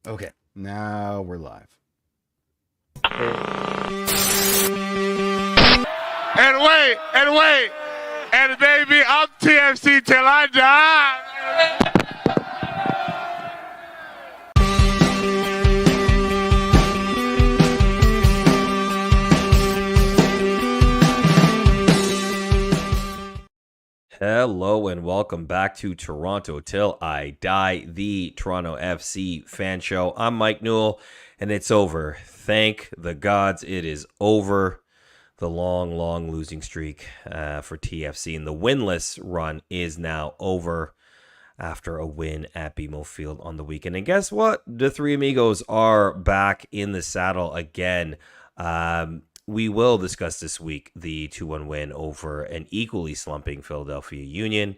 Okay, now we're live. And wait, and baby, I'm TFC till I die. Hello and welcome back to Toronto Till I Die, the Toronto FC fan show. I'm Mike Newell, and it's over. Thank the gods it is over. The long losing streak for TFC and the winless run is now over after a win at BMO Field on the weekend. And guess what? The three amigos are back in the saddle again. We will discuss this week the 2-1 win over an equally slumping Philadelphia Union.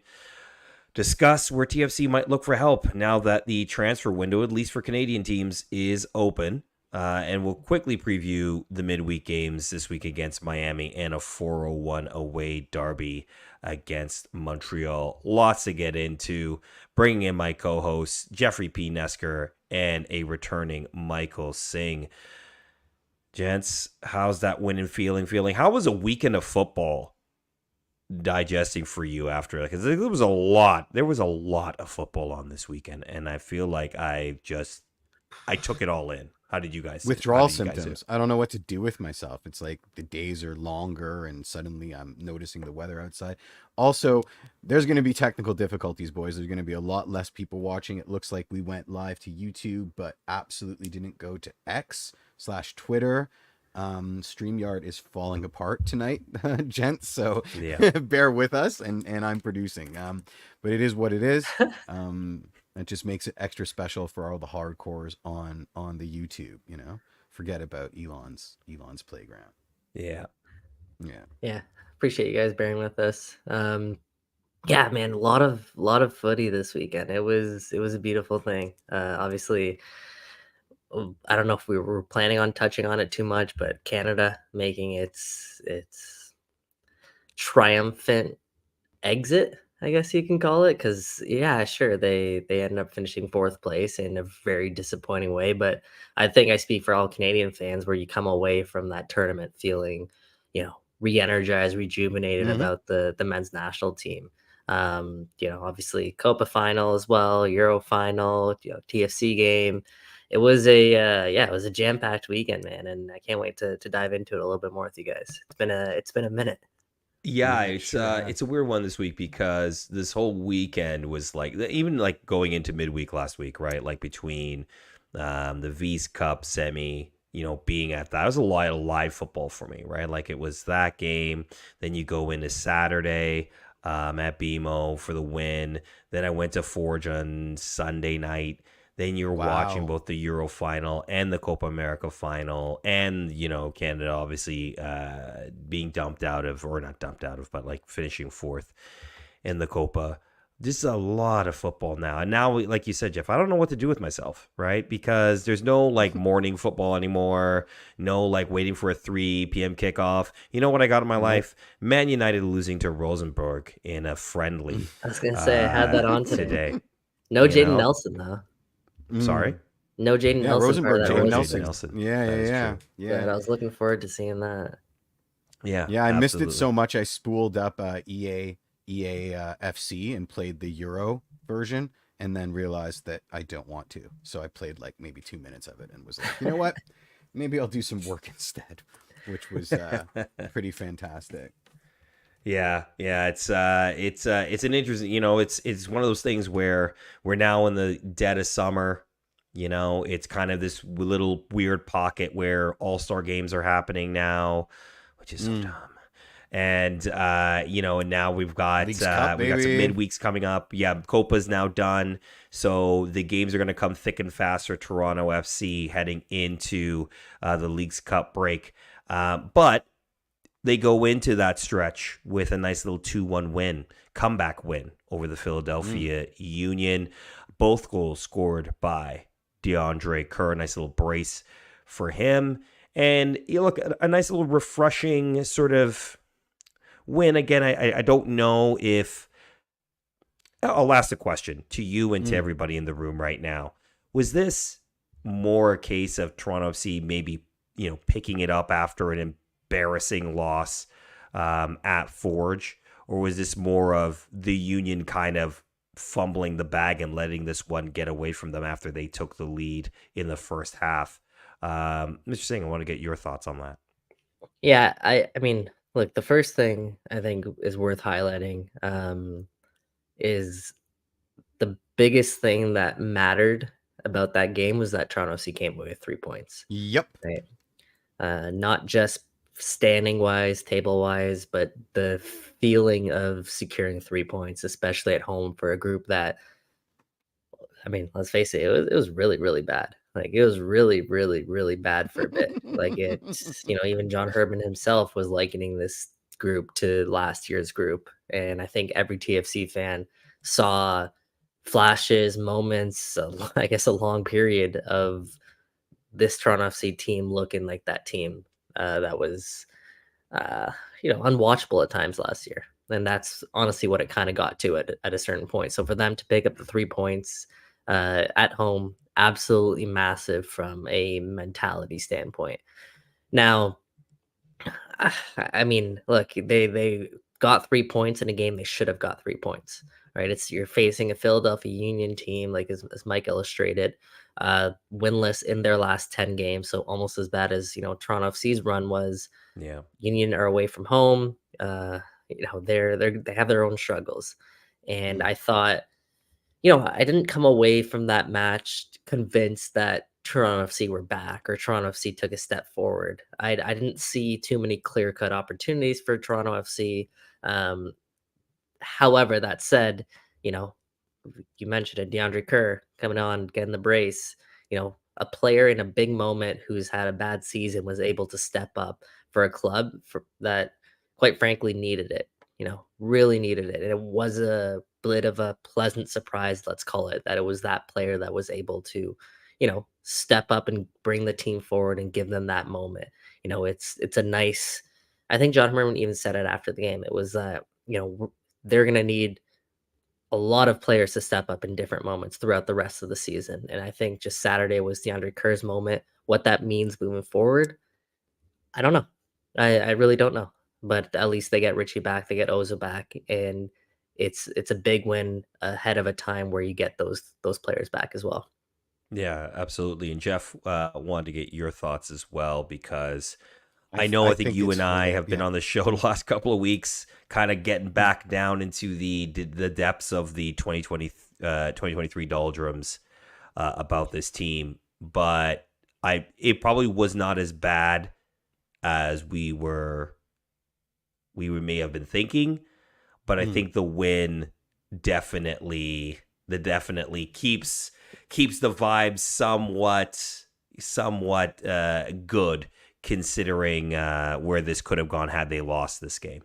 Discuss where TFC might look for help now that the transfer window, at least for Canadian teams, is open. And we'll quickly preview the midweek games this week against Miami and a 4-1 away derby against Montreal. Lots to get into. Bringing in my co-hosts, Jeffrey P. Nesker and a returning Michael Singh. Gents, how's that winning feeling? How was a weekend of football digesting for you after? Because there was a lot. There was a lot of football on this weekend, and I feel like I took it all in. How did you guys? Withdrawal symptoms. I don't know what to do with myself. It's like the days are longer, and suddenly I'm noticing the weather outside. Also, there's going to be technical difficulties, boys. There's going to be a lot less people watching. It looks like we went live to YouTube, but absolutely didn't go to X/Twitter. StreamYard is falling apart tonight, gents. So Yeah. bear with us, and I'm producing. But it is what it is. That just makes it extra special for all the hardcores on the YouTube. You know, forget about Elon's playground. Yeah. Appreciate you guys bearing with us. Yeah, man, a lot of footy this weekend. It was a beautiful thing. Obviously, I don't know if we were planning on touching on it too much, but Canada making its triumphant exit, I guess you can call it, because yeah, sure, they ended up finishing fourth place in a very disappointing way, but I think I speak for all Canadian fans where you come away from that tournament feeling, re-energized, rejuvenated about the men's national team. Obviously Copa final as well, Euro final, TFC game. It was a jam-packed weekend, man, and I can't wait to dive into it a little bit more with you guys. It's been a minute. Yeah, it's a weird one this week because this whole weekend was like, even like going into midweek last week, right? Like between the V's Cup semi, being at that was a lot of live football for me, right? Like it was that game. Then you go into Saturday at BMO for the win. Then I went to Forge on Sunday night. Then you're watching both the Euro final and the Copa America final, and Canada obviously being not dumped out of, but like finishing fourth in the Copa. This is a lot of football now, and now, like you said, Jeff, I don't know what to do with myself, right? Because there's no like morning football anymore, no like waiting for a 3 p.m. kickoff. You know what I got in my life? Man United losing to Rosenborg in a friendly. I was gonna say I had that on today. No You Jaden know? Nelson though. Sorry. No Jaden Nelson. Rosenborg, Jaden Nelson. Yeah. And I was looking forward to seeing that. Yeah. I missed it so much. I spooled up EA FC and played the Euro version, and then realized that I don't want to. So I played like maybe 2 minutes of it and was like, you know what? Maybe I'll do some work instead, which was pretty fantastic. Yeah, it's an interesting, it's one of those things where we're now in the dead of summer. It's kind of this little weird pocket where all-star games are happening now, which is so dumb. And and now we've got some midweeks coming up. Yeah, Copa's now done, so the games are going to come thick and fast for Toronto FC heading into the Leagues Cup break. But they go into that stretch with a nice little 2-1 comeback win over the Philadelphia Union. Both goals scored by DeAndre Kerr. Nice little brace for him. And you look at a nice little refreshing sort of win. Again, I don't know if... I'll ask the question to you and to everybody in the room right now. Was this more a case of Toronto FC maybe, picking it up after an embarrassing loss at Forge? Or was this more of the Union kind of fumbling the bag and letting this one get away from them after they took the lead in the first half? Mr. Singh, I want to get your thoughts on that. Yeah, I mean, look, the first thing I think is worth highlighting is the biggest thing that mattered about that game was that Toronto FC came away with 3 points, Yep. right? Not just standing wise, table wise, but the feeling of securing 3 points, especially at home for a group that, I mean, let's face it, it was really, really bad. Like it was really, really, really bad for a bit. Like it's, even John Herdman himself was likening this group to last year's group. And I think every TFC fan saw flashes, moments, I guess a long period of this Toronto FC team looking like that team that was, uh, unwatchable at times last year. And that's honestly what it kind of got to at a certain point. So for them to pick up the 3 points at home, absolutely massive from a mentality standpoint. Now, I mean, look, they got 3 points in a game they should have got 3 points, right? It's you're facing a Philadelphia Union team, like as Mike illustrated, winless in their last 10 games, so almost as bad as Toronto FC's run was. Yeah. Union are away from home. They have their own struggles, and Mm. I thought, I didn't come away from that match convinced that Toronto FC were back or Toronto FC took a step forward. I didn't see too many clear cut opportunities for Toronto FC. Um, However, that said, you know, you mentioned it, DeAndre Kerr coming on, getting the brace. A player in a big moment who's had a bad season was able to step up for a club for that, quite frankly, needed it. Really needed it, and it was a bit of a pleasant surprise, let's call it, that it was that player that was able to, step up and bring the team forward and give them that moment. It's a nice. I think John Merman even said it after the game. It was they're gonna need a lot of players to step up in different moments throughout the rest of the season. And I think just Saturday was DeAndre Kerr's moment. What that means moving forward, I don't know. I really don't know. But at least they get Richie back, they get Oza back, and it's a big win ahead of a time where you get those players back as well. Yeah, absolutely. And Jeff, wanted to get your thoughts as well because I think think you it's and I hilarious. have been Yeah. on the show the last couple of weeks, kind of getting back down into the depths of the 2023 doldrums about this team. But it probably was not as bad as we may have been thinking. But I Mm. think the win definitely keeps the vibe somewhat good, considering where this could have gone had they lost this game.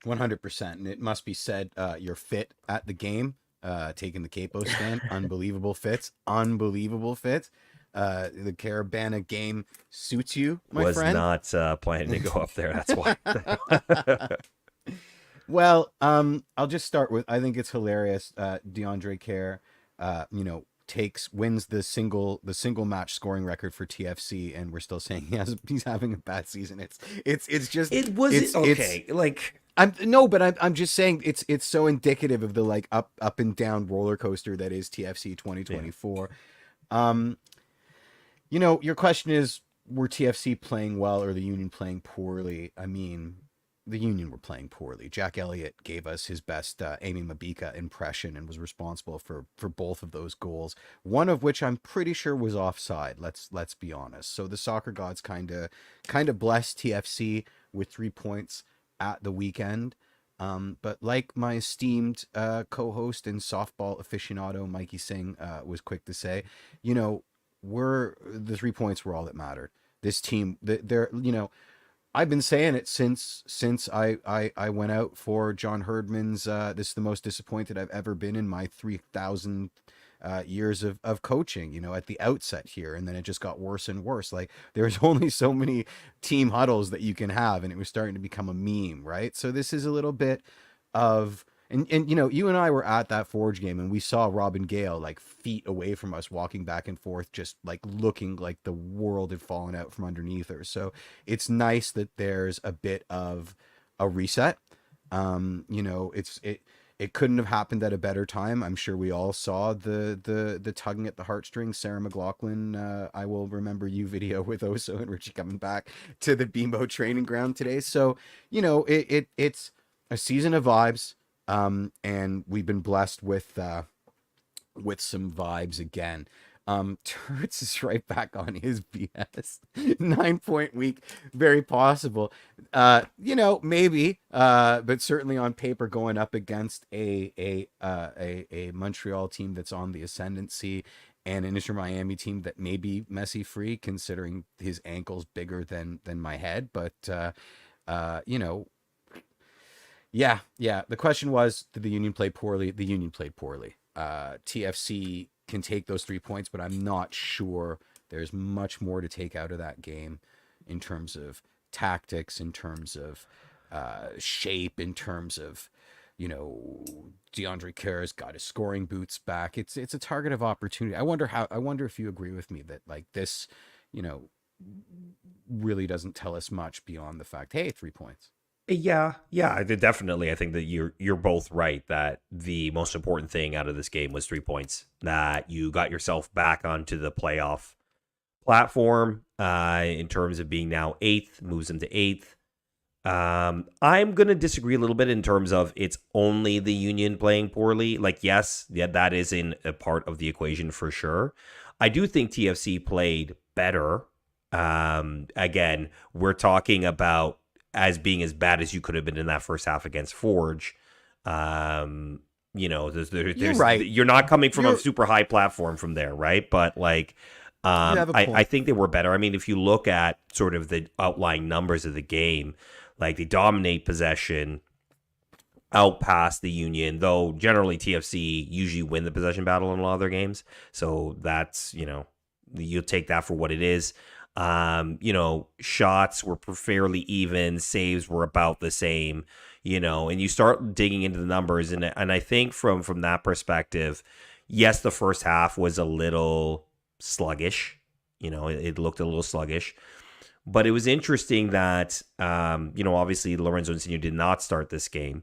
100%. And it must be said, you're fit at the game, taking the capo stand. Unbelievable fits. Unbelievable fits. The Carabana game suits you, my Was friend. not planning to go up there. That's why. Well, I'll just start with, I think it's hilarious. DeAndre Kerr, wins the single match scoring record for TFC, and we're still saying he's having a bad season. It's just It was okay. I'm just saying it's so indicative of the like up and down roller coaster that is TFC 2024. Your question is, were TFC playing well or the Union playing poorly? I mean, the Union were playing poorly. Jack Elliott gave us his best Amy Mabika impression and was responsible for both of those goals, one of which I'm pretty sure was offside. Let's be honest. So the soccer gods kind of blessed TFC with 3 points at the weekend. But like my esteemed co-host and softball aficionado Mikey Singh was quick to say, the 3 points were all that mattered. This team, they're I've been saying it since I went out for John Herdman's. This is the most disappointed I've ever been in my 3,000 years of coaching. At the outset here, and then it just got worse and worse. Like there's only so many team huddles that you can have, and it was starting to become a meme, right? So this is a little bit of And you and I were at that Forge game, and we saw Robin Gale like feet away from us, walking back and forth, just like looking like the world had fallen out from underneath her. So it's nice that there's a bit of a reset. It couldn't have happened at a better time. I'm sure we all saw the tugging at the heartstrings. Sarah McLaughlin, I will remember you video with Oso and Richie coming back to the Bimbo training ground today. So it's a season of vibes. And we've been blessed with some vibes again. Turrets is right back on his BS. 9-point week, very possible. Maybe, but certainly on paper, going up against a Montreal team that's on the ascendancy and an Inter Miami team that may be messy free, considering his ankle's bigger than my head. But yeah. The question was, did the Union play poorly? The Union played poorly. TFC can take those 3 points, but I'm not sure there's much more to take out of that game in terms of tactics, in terms of shape, in terms of, DeAndre Kerr's got his scoring boots back. It's a target of opportunity. I wonder if you agree with me that like this, really doesn't tell us much beyond the fact, hey, 3 points. Yeah, definitely. I think that you're both right that the most important thing out of this game was 3 points. That you got yourself back onto the playoff platform in terms of being now 8th, moves into 8th. I'm gonna disagree a little bit in terms of it's only the Union playing poorly. Like, yes, yeah, that is in a part of the equation for sure. I do think TFC played better. Again, we're talking about as being as bad as you could have been in that first half against Forge. There's You're right. You're not coming from a super high platform from there, right? But like, I think they were better. I mean, if you look at sort of the outlying numbers of the game, like they dominate possession, outpass the Union, though generally TFC usually win the possession battle in a lot of their games. So that's, you'll take that for what it is. Shots were fairly even, saves were about the same, and you start digging into the numbers. And I think from that perspective, yes, the first half was a little sluggish, it looked a little sluggish, but it was interesting that, obviously Lorenzo Insigne did not start this game,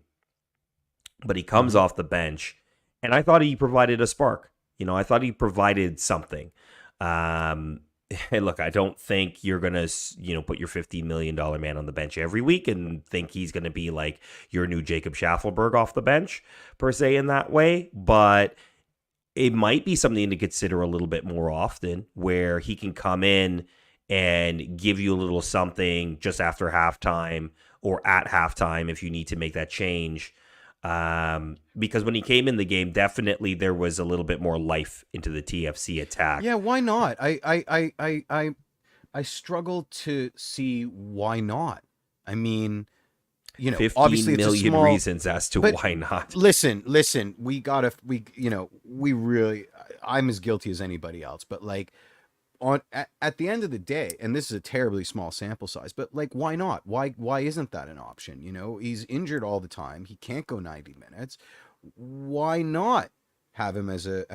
but he comes off the bench and I thought he provided a spark. I thought he provided something. Hey, look, I don't think you're going to, put your $50 million man on the bench every week and think he's going to be like your new Jacob Schaffelberg off the bench, per se, in that way. But it might be something to consider a little bit more often where he can come in and give you a little something just after halftime or at halftime if you need to make that change. Because when he came in the game, definitely there was a little bit more life into the TFC attack. Yeah, why not? I struggle to see why not. I mean, 15 obviously it's million a small, reasons as to why not. Listen, I'm as guilty as anybody else, but like at the end of the day, and this is a terribly small sample size, but like, why not? Why isn't that an option? He's injured all the time. He can't go 90 minutes. Why not have him as a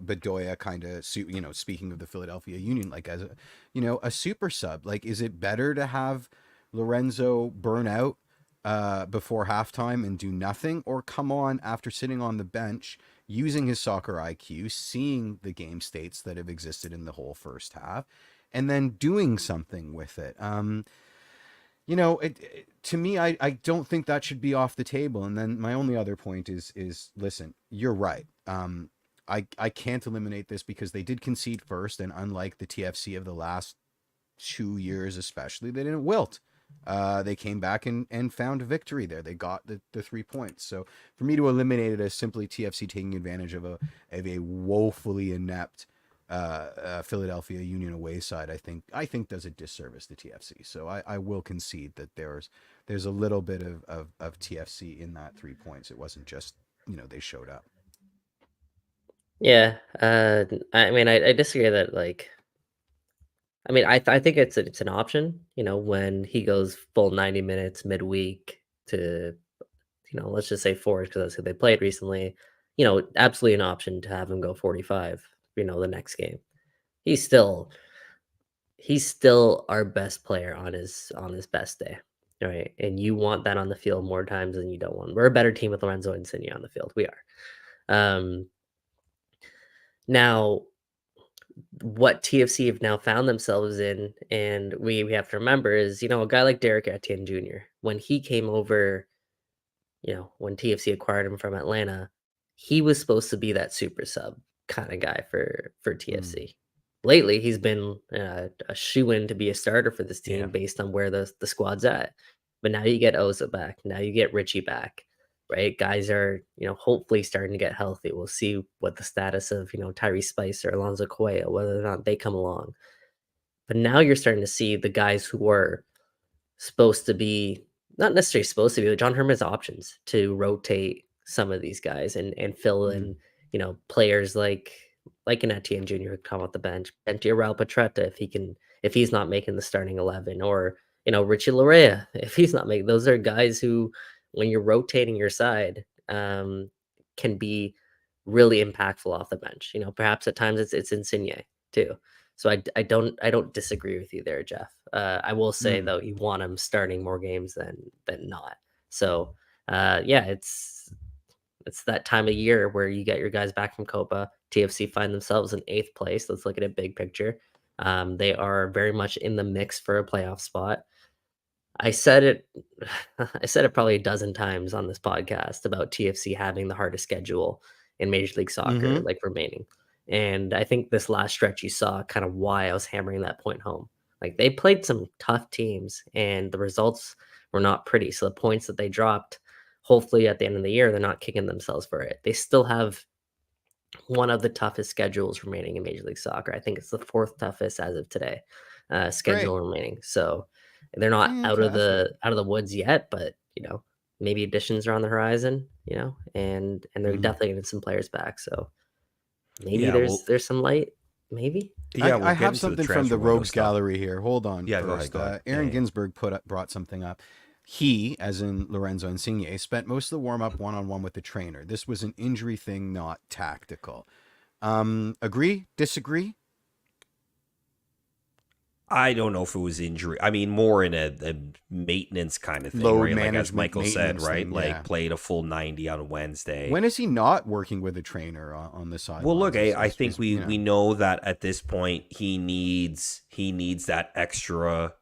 Bedoya kind of, speaking of the Philadelphia Union, like as a super sub? Like, is it better to have Lorenzo burn out before halftime and do nothing, or come on after sitting on the bench, using his soccer IQ, seeing the game states that have existed in the whole first half, and then doing something with it? To me, I don't think that should be off the table. And then my only other point is listen, you're right. I can't eliminate this because they did concede first, and unlike the TFC of the last 2 years especially, they didn't wilt. They came back and found a victory there. They got the 3 points. So for me to eliminate it as simply TFC taking advantage of a woefully inept Philadelphia Union away side, I think does a disservice to TFC. So I will concede that there's a little bit of TFC in that 3 points. It wasn't just, they showed up. Yeah, I mean, I disagree that like, I mean, I think it's an option, when he goes full 90 minutes midweek to let's just say forward because that's who they played recently. Absolutely an option to have him go 45. The next game. He's still our best player on his best day, right? And you want that on the field more times than you don't want. We're a better team with Lorenzo Insigne on the field. We are. Now, what TFC have now found themselves in, and we have to remember is, a guy like Derek Etienne Jr., when he came over, when TFC acquired him from Atlanta, he was supposed to be that super sub kind of guy for TFC. Lately, he's been a shoe-in to be a starter for this team based on where the squad's at. But now you get Oza back. Now you get Richie back, right? Guys are, hopefully starting to get healthy. We'll see what the status of, Tyrese Spicer, Alonso Cuello, whether or not they come along. But now you're starting to see the guys who are supposed to be, not necessarily supposed to be, but John Herdman has options to rotate some of these guys and fill in, players like an Etienne Jr. who come off the bench, Bentia Raul Petretta if he's not making the starting 11, or Richie Larea if he's not making. Those are guys who, when you're rotating your side, can be really impactful off the bench. Perhaps at times it's Insigne too. So I don't disagree with you there, Jeff. I will say though, you want him starting more games than not. So it's that time of year where you get your guys back from Copa. TFC find themselves in 8th place. Let's look at a big picture. They are very much in the mix for a playoff spot. I said it probably a dozen times on this podcast about TFC having the hardest schedule in Major League Soccer, like remaining. And I think this last stretch you saw kind of why I was hammering that point home. Like they played some tough teams and the results were not pretty. So the points that they dropped, hopefully at the end of the year, they're not kicking themselves for it. They still have one of the toughest schedules remaining in Major League Soccer. I think it's the 4th toughest as of today, schedule remaining. So they're not out of the woods yet, but maybe additions are on the horizon, and they're definitely getting some players back. So maybe there's some light, maybe. Yeah, I have something from the Rogues Gallery here. Hold on. Yeah, first. go ahead. Aaron Ginsberg brought something up. He, as in Lorenzo Insigne, spent most of the warm-up one-on-one with the trainer. This was an injury thing, not tactical. Agree? Disagree? I don't know if it was injury. I mean, more in a maintenance kind of thing, Load right? Like as management, Michael said, right? thing, Like played a full 90 on Wednesday. When is he not working with a trainer on the side? Well, look, I think we know that at this point he needs that extra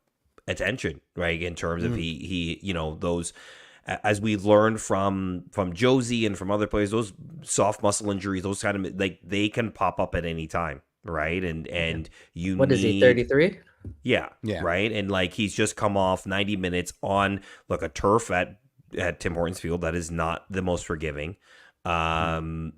attention, right? In terms of he those, as we've learned from Josie and from other players, those soft muscle injuries, those kind of, like, they can pop up at any time, right? And you what need, is he, 33? Yeah, right. And like he's just come off 90 minutes on a turf at Tim Hortons Field that is not the most forgiving. And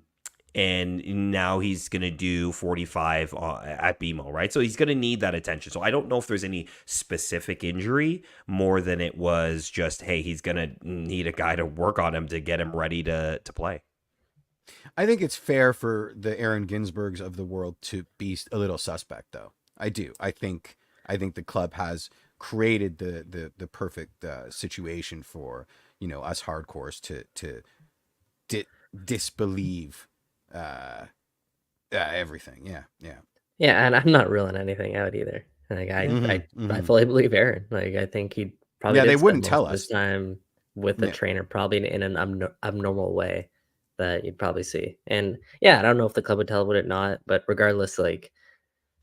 now he's going to do 45 at BMO, right? So he's going to need that attention. So I don't know if there's any specific injury more than it was just, hey, he's going to need a guy to work on him to get him ready to play. I think it's fair for the Aaron Ginsbergs of the world to be a little suspect, though. I do. I think the club has created the perfect situation for us hardcores to disbelieve everything. Yeah, and I'm not ruling anything out either. Like I fully believe Aaron. Like I think he probably they wouldn't tell us this time with the trainer, probably in an abnormal way that you'd probably see. And I don't know if the club would tell it not, but regardless, like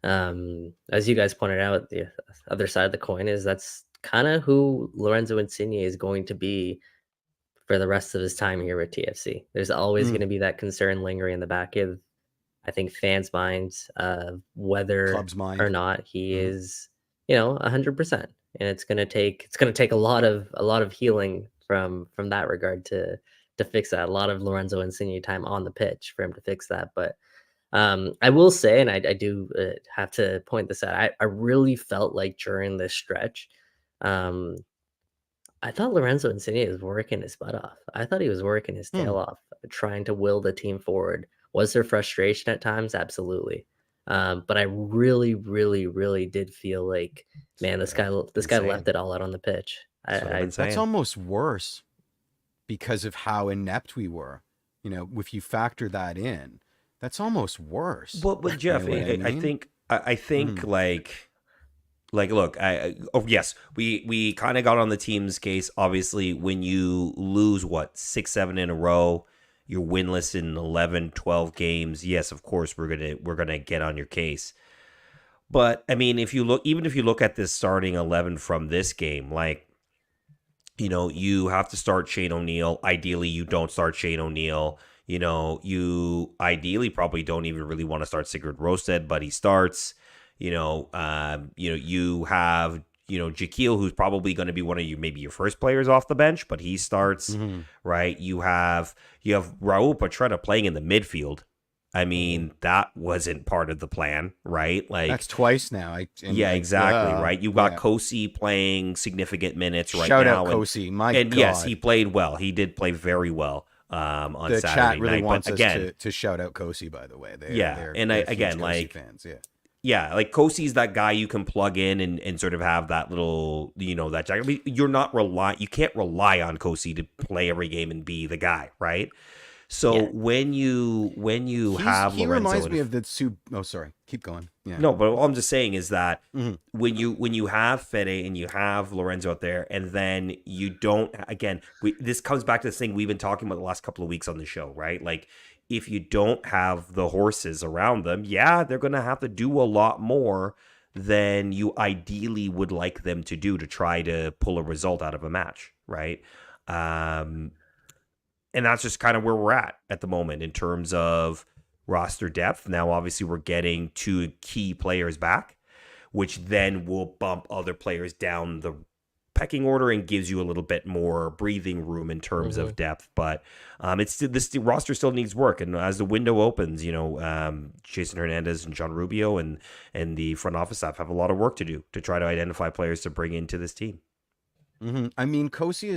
as you guys pointed out, the other side of the coin is that's kind of who Lorenzo Insigne is going to be for the rest of his time here with TFC. There's always going to be that concern lingering in the back of, I think, fans' minds, whether club's mind or not he is, 100%. And it's gonna take a lot of healing from that regard to fix that. A lot of Lorenzo Insigne time on the pitch for him to fix that. But I will say, and I do have to point this out, I really felt like during this stretch, I thought Lorenzo Insigne was working his butt off. I thought he was working his tail off, trying to will the team forward. Was there frustration at times? Absolutely. But I really, really, really did feel like, man, this guy left it all out on the pitch. That's almost worse because of how inept we were. If you factor that in, that's almost worse. But Jeff, what I I mean? think I think Mhm. like look, yes, we kind of got on the team's case. Obviously, when you lose 6-7 in a row, you're winless in 11, 12 games. Yes, of course we're gonna get on your case. But I mean, if you look at this starting 11 from this game, like, you have to start Shane O'Neill. Ideally, you don't start Shane O'Neill. You ideally probably don't even really want to start Sigurd Rosted, but he starts. You have Jaquil, who's probably going to be one of maybe your first players off the bench, but he starts, Mhm. right? You have Raul Petretta playing in the midfield. I mean, that wasn't part of the plan, right? Like, That's twice now. yeah, exactly, right? You've got yeah. Kosi playing significant minutes right Shout now, out Kosi. My and yes, God. he played well. He did play very well on The Saturday chat really night. wants But us again, to shout out Kosi, by the way. yeah, they're, and they're again, huge Kosi like, fans. Yeah. yeah, like Kosi's that guy you can plug in and sort of have that little, that jacket. I mean, you can't rely on Kosi to play every game and be the guy, right? So Yeah. when you have He Lorenzo, reminds me of the Oh, sorry. Keep going. Yeah. no, but all I'm just saying is that Mhm. when you have Fede and you have Lorenzo out there, and then you don't, again, this comes back to this thing we've been talking about the last couple of weeks on the show, right? Like, if you don't have the horses around them, yeah, they're going to have to do a lot more than you ideally would like them to do to try to pull a result out of a match, right? And that's just kind of where we're at the moment in terms of roster depth. Now, obviously, we're getting 2 key players back, which then will bump other players down the pecking order and gives you a little bit more breathing room in terms of depth. But the roster still needs work, and as the window opens, Jason Hernandez and John Rubio and the front office staff have a lot of work to do to try to identify players to bring into this team. Mm-hmm. I mean, Kosi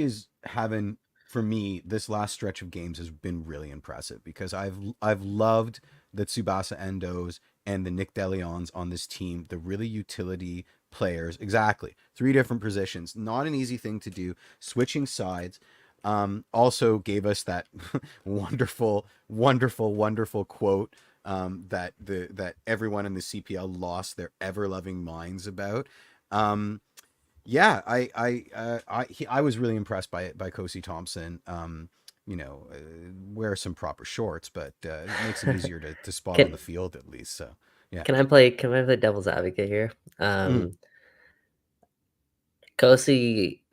is having, for me, this last stretch of games has been really impressive because I've loved the Tsubasa Endos and the Nick DeLeons on this team, the really utility players. Exactly. 3 different positions. Not an easy thing to do. Switching sides. Also gave us that wonderful, wonderful, wonderful quote that everyone in the CPL lost their ever-loving minds about. Yeah, I was really impressed by Kosi Thompson. Wear some proper shorts, but it makes it easier to spot on Can the field at least. So yeah. can I play devil's advocate here? Mm,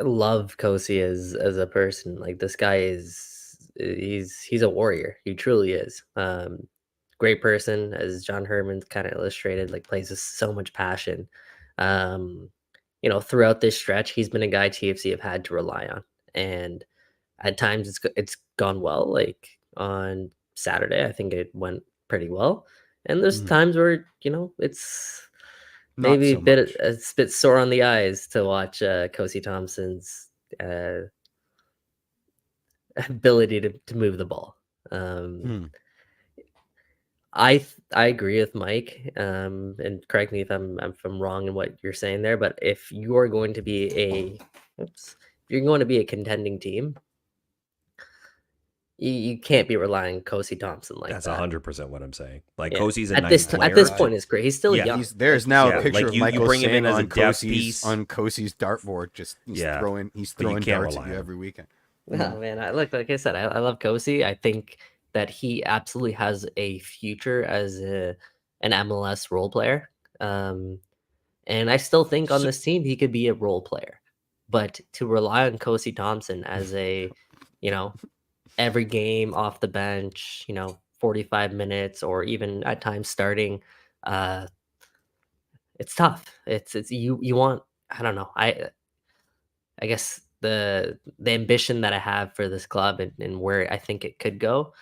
Love Kosi as a person. Like, this guy he's a warrior. He truly is. Great person, as John Herdman kind of illustrated, like, plays with so much passion. Um, throughout this stretch, he's been a guy TFC have had to rely on. And at times it's gone well. Like, on Saturday, I think it went pretty well. And there's mm, times where, it's not maybe so much. a bit sore on the eyes to watch Kosi Thompson's ability to move the ball. Um, Mm. I agree with Mike, and correct me if I'm wrong in what you're saying there. But if you're going to be if you're going to be a contending team, you can't be relying on Kosi Thompson like That's that. 100% what I'm saying. Like, Yeah. Kosi's a At nice this player. at this I- point, it's great. He's still Yeah. young. There's now yeah, a picture like of you Michael bring him in Singh as a on depth Kosi's piece. dartboard. Just he's Yeah, throwing but you darts can't at rely you on every weekend. Oh, man, like I said, I love Kosi. I think that he absolutely has a future as an MLS role player. And I still think on So, this team he could be a role player. But to rely on Kosi Thompson as you know, every game off the bench, 45 minutes or even at times starting, uh, it's tough. It's you want, I don't know. I guess the ambition that I have for this club and where I think it could go,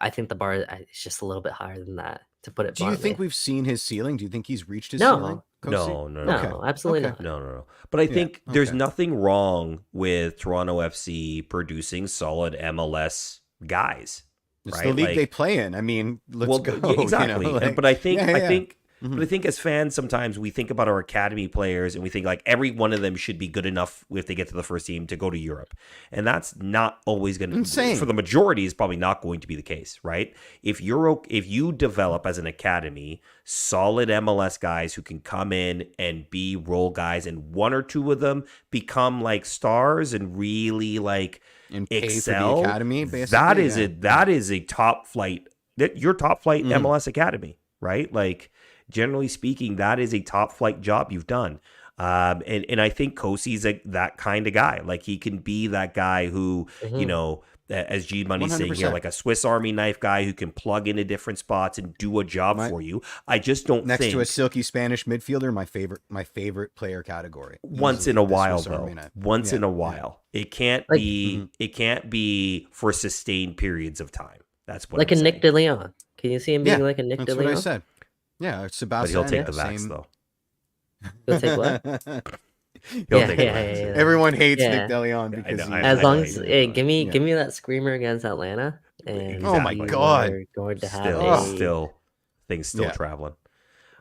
I think the bar is just a little bit higher than that, to put it do you think bluntly. we've seen his ceiling? Do you think he's reached his ceiling, No, Kosi? No. Okay. no, absolutely Okay. not. No. But I Yeah, think there's okay. nothing wrong with Toronto FC producing solid MLS guys, It's right? the league Like, they play in. I mean, let's well, go. yeah, exactly. like, But I think yeah, I yeah. think But I think as fans, sometimes we think about our academy players and we think like every one of them should be good enough if they get to the first team to go to Europe. And that's not always going to, Insane. for the majority, is probably not going to be the case, right? If you develop as an academy solid MLS guys who can come in and be role guys, and one or two of them become like stars and really like And pay excel, for the academy, basically. that is a top flight, your top flight MLS academy, right? Like generally speaking, that is a top flight job you've done. And I think Kosi's that kind of guy. Like he can be that guy who, you know, as G Money's saying here, 100%. like a Swiss Army knife guy who can plug into different spots and do a job for you. I just don't Next think to a silky Spanish midfielder, my favorite player category. once Easily in a the while Swiss Army though. knife. Once Yeah, in a yeah. while. It can't Like- be it can't be for sustained periods of time. That's what Like I'm a Nick saying. De Leon. Can you see him being like a Nick That's De what I Leon? said. Yeah, But Sebastian. he'll take the yeah, vax same. though. He'll take what? He'll Yeah, take the yeah, vax. yeah, yeah. Everyone hates Yeah. Nick DeLeon I because know, he's As I long know, as I know. hey, give Yeah. me that screamer against Atlanta, and Oh my you God. are going to have Still things still Yeah. traveling.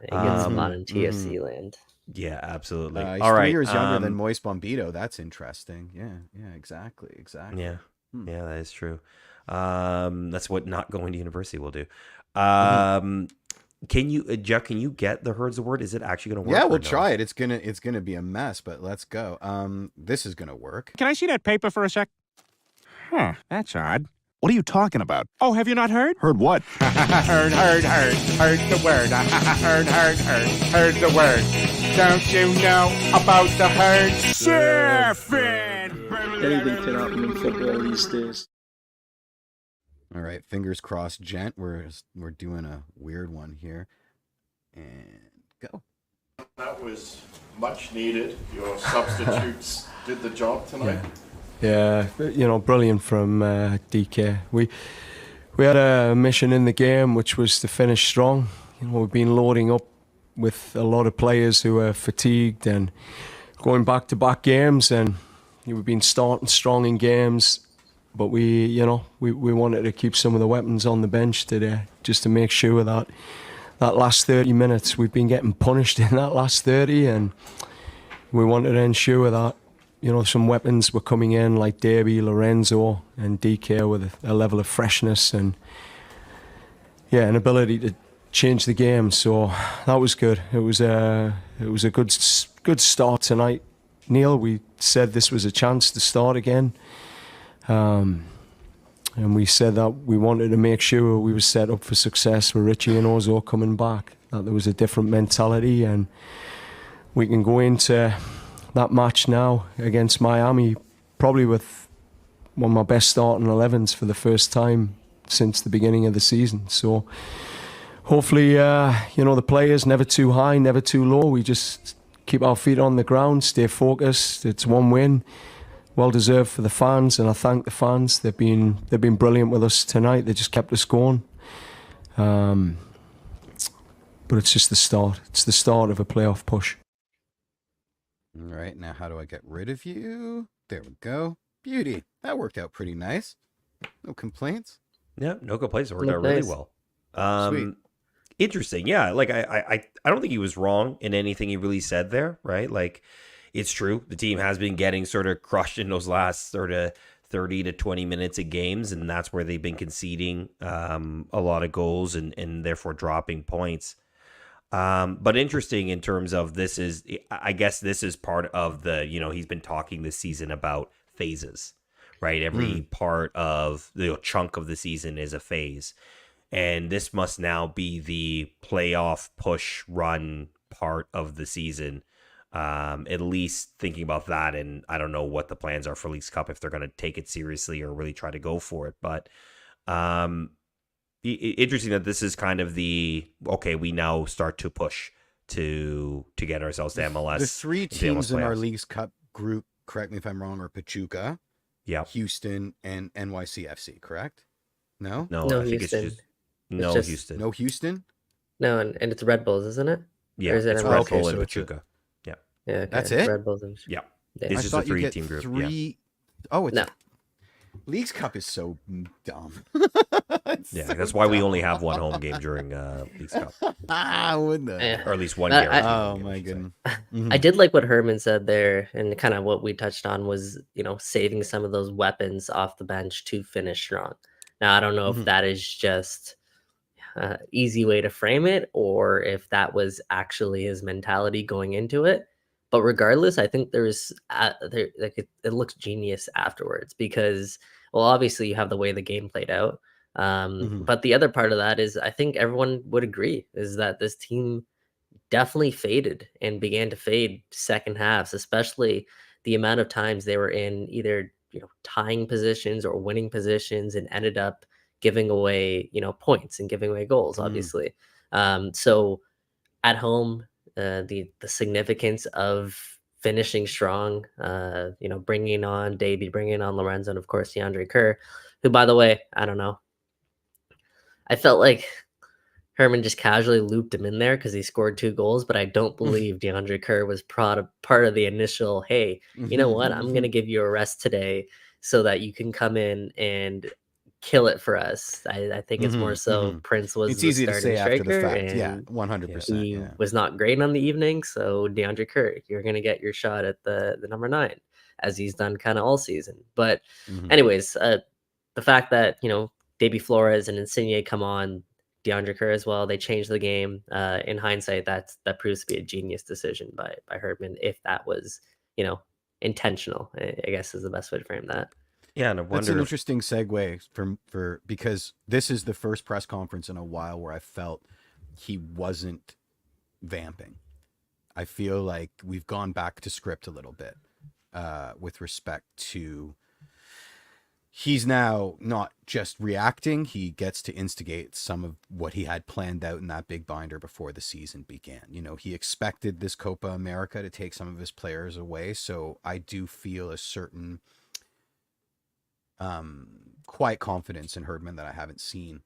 a good spot Um, in TFC land. Yeah, absolutely. he's All 3 right. years younger than Moise Bombito. That's interesting. Yeah, exactly. Yeah. Hmm. Yeah, that is true. That's what not going to university will do. Can you, Jeff? Can you get the Herds Award? Is it actually going to work? Yeah, or we'll no? try it. It's gonna be a mess, but let's go. This is gonna work. Can I see that paper for a sec? Huh, that's odd. What are you talking about? Oh, have you not heard? Heard what? Heard the word. Heard the word. Don't you know about the herd? Surfing! Anything can happen in football these days. All right, fingers crossed, gent. We're doing a weird one here, and go. That was much needed. Your substitutes did the job tonight. Yeah, brilliant from DK. We had a mission in the game, which was to finish strong. We've been loading up with a lot of players who are fatigued and going back-to-back games, and we've been starting strong in games. But we wanted to keep some of the weapons on the bench today, just to make sure that last 30 minutes, we've been getting punished in that last 30, and we wanted to ensure that some weapons were coming in like Derby, Lorenzo, and DK with a level of freshness and an ability to change the game. So that was good. It was a good start tonight. Neil, we said this was a chance to start again. And we said that we wanted to make sure we were set up for success with Richie and Ozo coming back, that there was a different mentality, and we can go into that match now against Miami probably with one of my best starting 11s for the first time since the beginning of the season. So hopefully, the players, never too high, never too low. We just keep our feet on the ground, stay focused. It's one win. Well deserved for the fans, and I thank the fans. They've been brilliant with us tonight. They just kept us going. But it's just the start. It's the start of a playoff push. All right, now how do I get rid of you? There we go. Beauty. That worked out pretty nice. No complaints. Yeah, no complaints. It worked Looked out really nice. well. Sweet. Interesting. Yeah, like I don't think he was wrong in anything he really said there, right? Like, it's true. The team has been getting sort of crushed in those last sort of 30 to 20 minutes of games, and that's where they've been conceding a lot of goals and therefore dropping points. But interesting in terms of I guess this is part of the, he's been talking this season about phases, right? Every part of the chunk of the season is a phase. And this must now be the playoff push run part of the season. At least thinking about that, and I don't know what the plans are for Leagues Cup, if they're going to take it seriously or really try to go for it. But interesting that this is kind of we now start to push to get ourselves to MLS. The three the teams MLS in our playoffs. Leagues Cup group, correct me if I'm wrong, are Pachuca, Yeah. Houston, and NYCFC, correct? No? No, No, I think Houston. it's just no just- Houston. No Houston? No, and it's Red Bulls, isn't it? Yeah, Or is it it's a Red Red Bull Bull? and So it's a- Pachuca. Yeah, okay. That's it? Red Bulls and Yeah. Yeah. It's I just a thought you get three-team group. Yeah. three. Oh, it's No. Leagues Cup is so dumb. It's Yeah, so that's why we dumb. only have one home game during Leagues Cup, Wouldn't Yeah. it? or at least one I- guaranteed. Oh home game, I my should say. goodness. I did like what Herman said there, and kind of what we touched on was, saving some of those weapons off the bench to finish strong. Now, I don't know if Mhm. that is just easy way to frame it, or if that was actually his mentality going into it. But regardless, I think it looks genius afterwards because, well, obviously you have the way the game played out. Mhm. But the other part of that is I think everyone would agree is that this team definitely faded and began to fade second halves, especially the amount of times they were in either, tying positions or winning positions and ended up giving away, points and giving away goals, Mm. obviously. So at home, the significance of finishing strong, bringing on Davey, bringing on Lorenzo, and of course DeAndre Kerr, who, by the way, I don't know, I felt like Herman just casually looped him in there because he scored 2 goals, but I don't believe DeAndre Kerr was part of the initial, "Hey, you know what? I'm gonna give you a rest today so that you can come in and kill it for us." I think it's more so Prince was It's the easy to starting say after the striker, fact. Yeah, and 100%. he Yeah. was not great on the evening, so DeAndre Kerr, you're gonna get your shot at the number 9, as he's done kinda all season. But Mhm. anyways, the fact that, Davy Flores and Insigne come on, DeAndre Kerr as well, they changed the game. In hindsight, that proves to be a genius decision by Herdman, if that was, intentional, I guess is the best way to frame that. Yeah, and I That's an wonder if interesting segue for because this is the first press conference in a while where I felt he wasn't vamping. I feel like we've gone back to script a little bit with respect to he's now not just reacting, he gets to instigate some of what he had planned out in that big binder before the season began. He expected this Copa America to take some of his players away, so I do feel a certain quiet confidence in Herdman that I haven't seen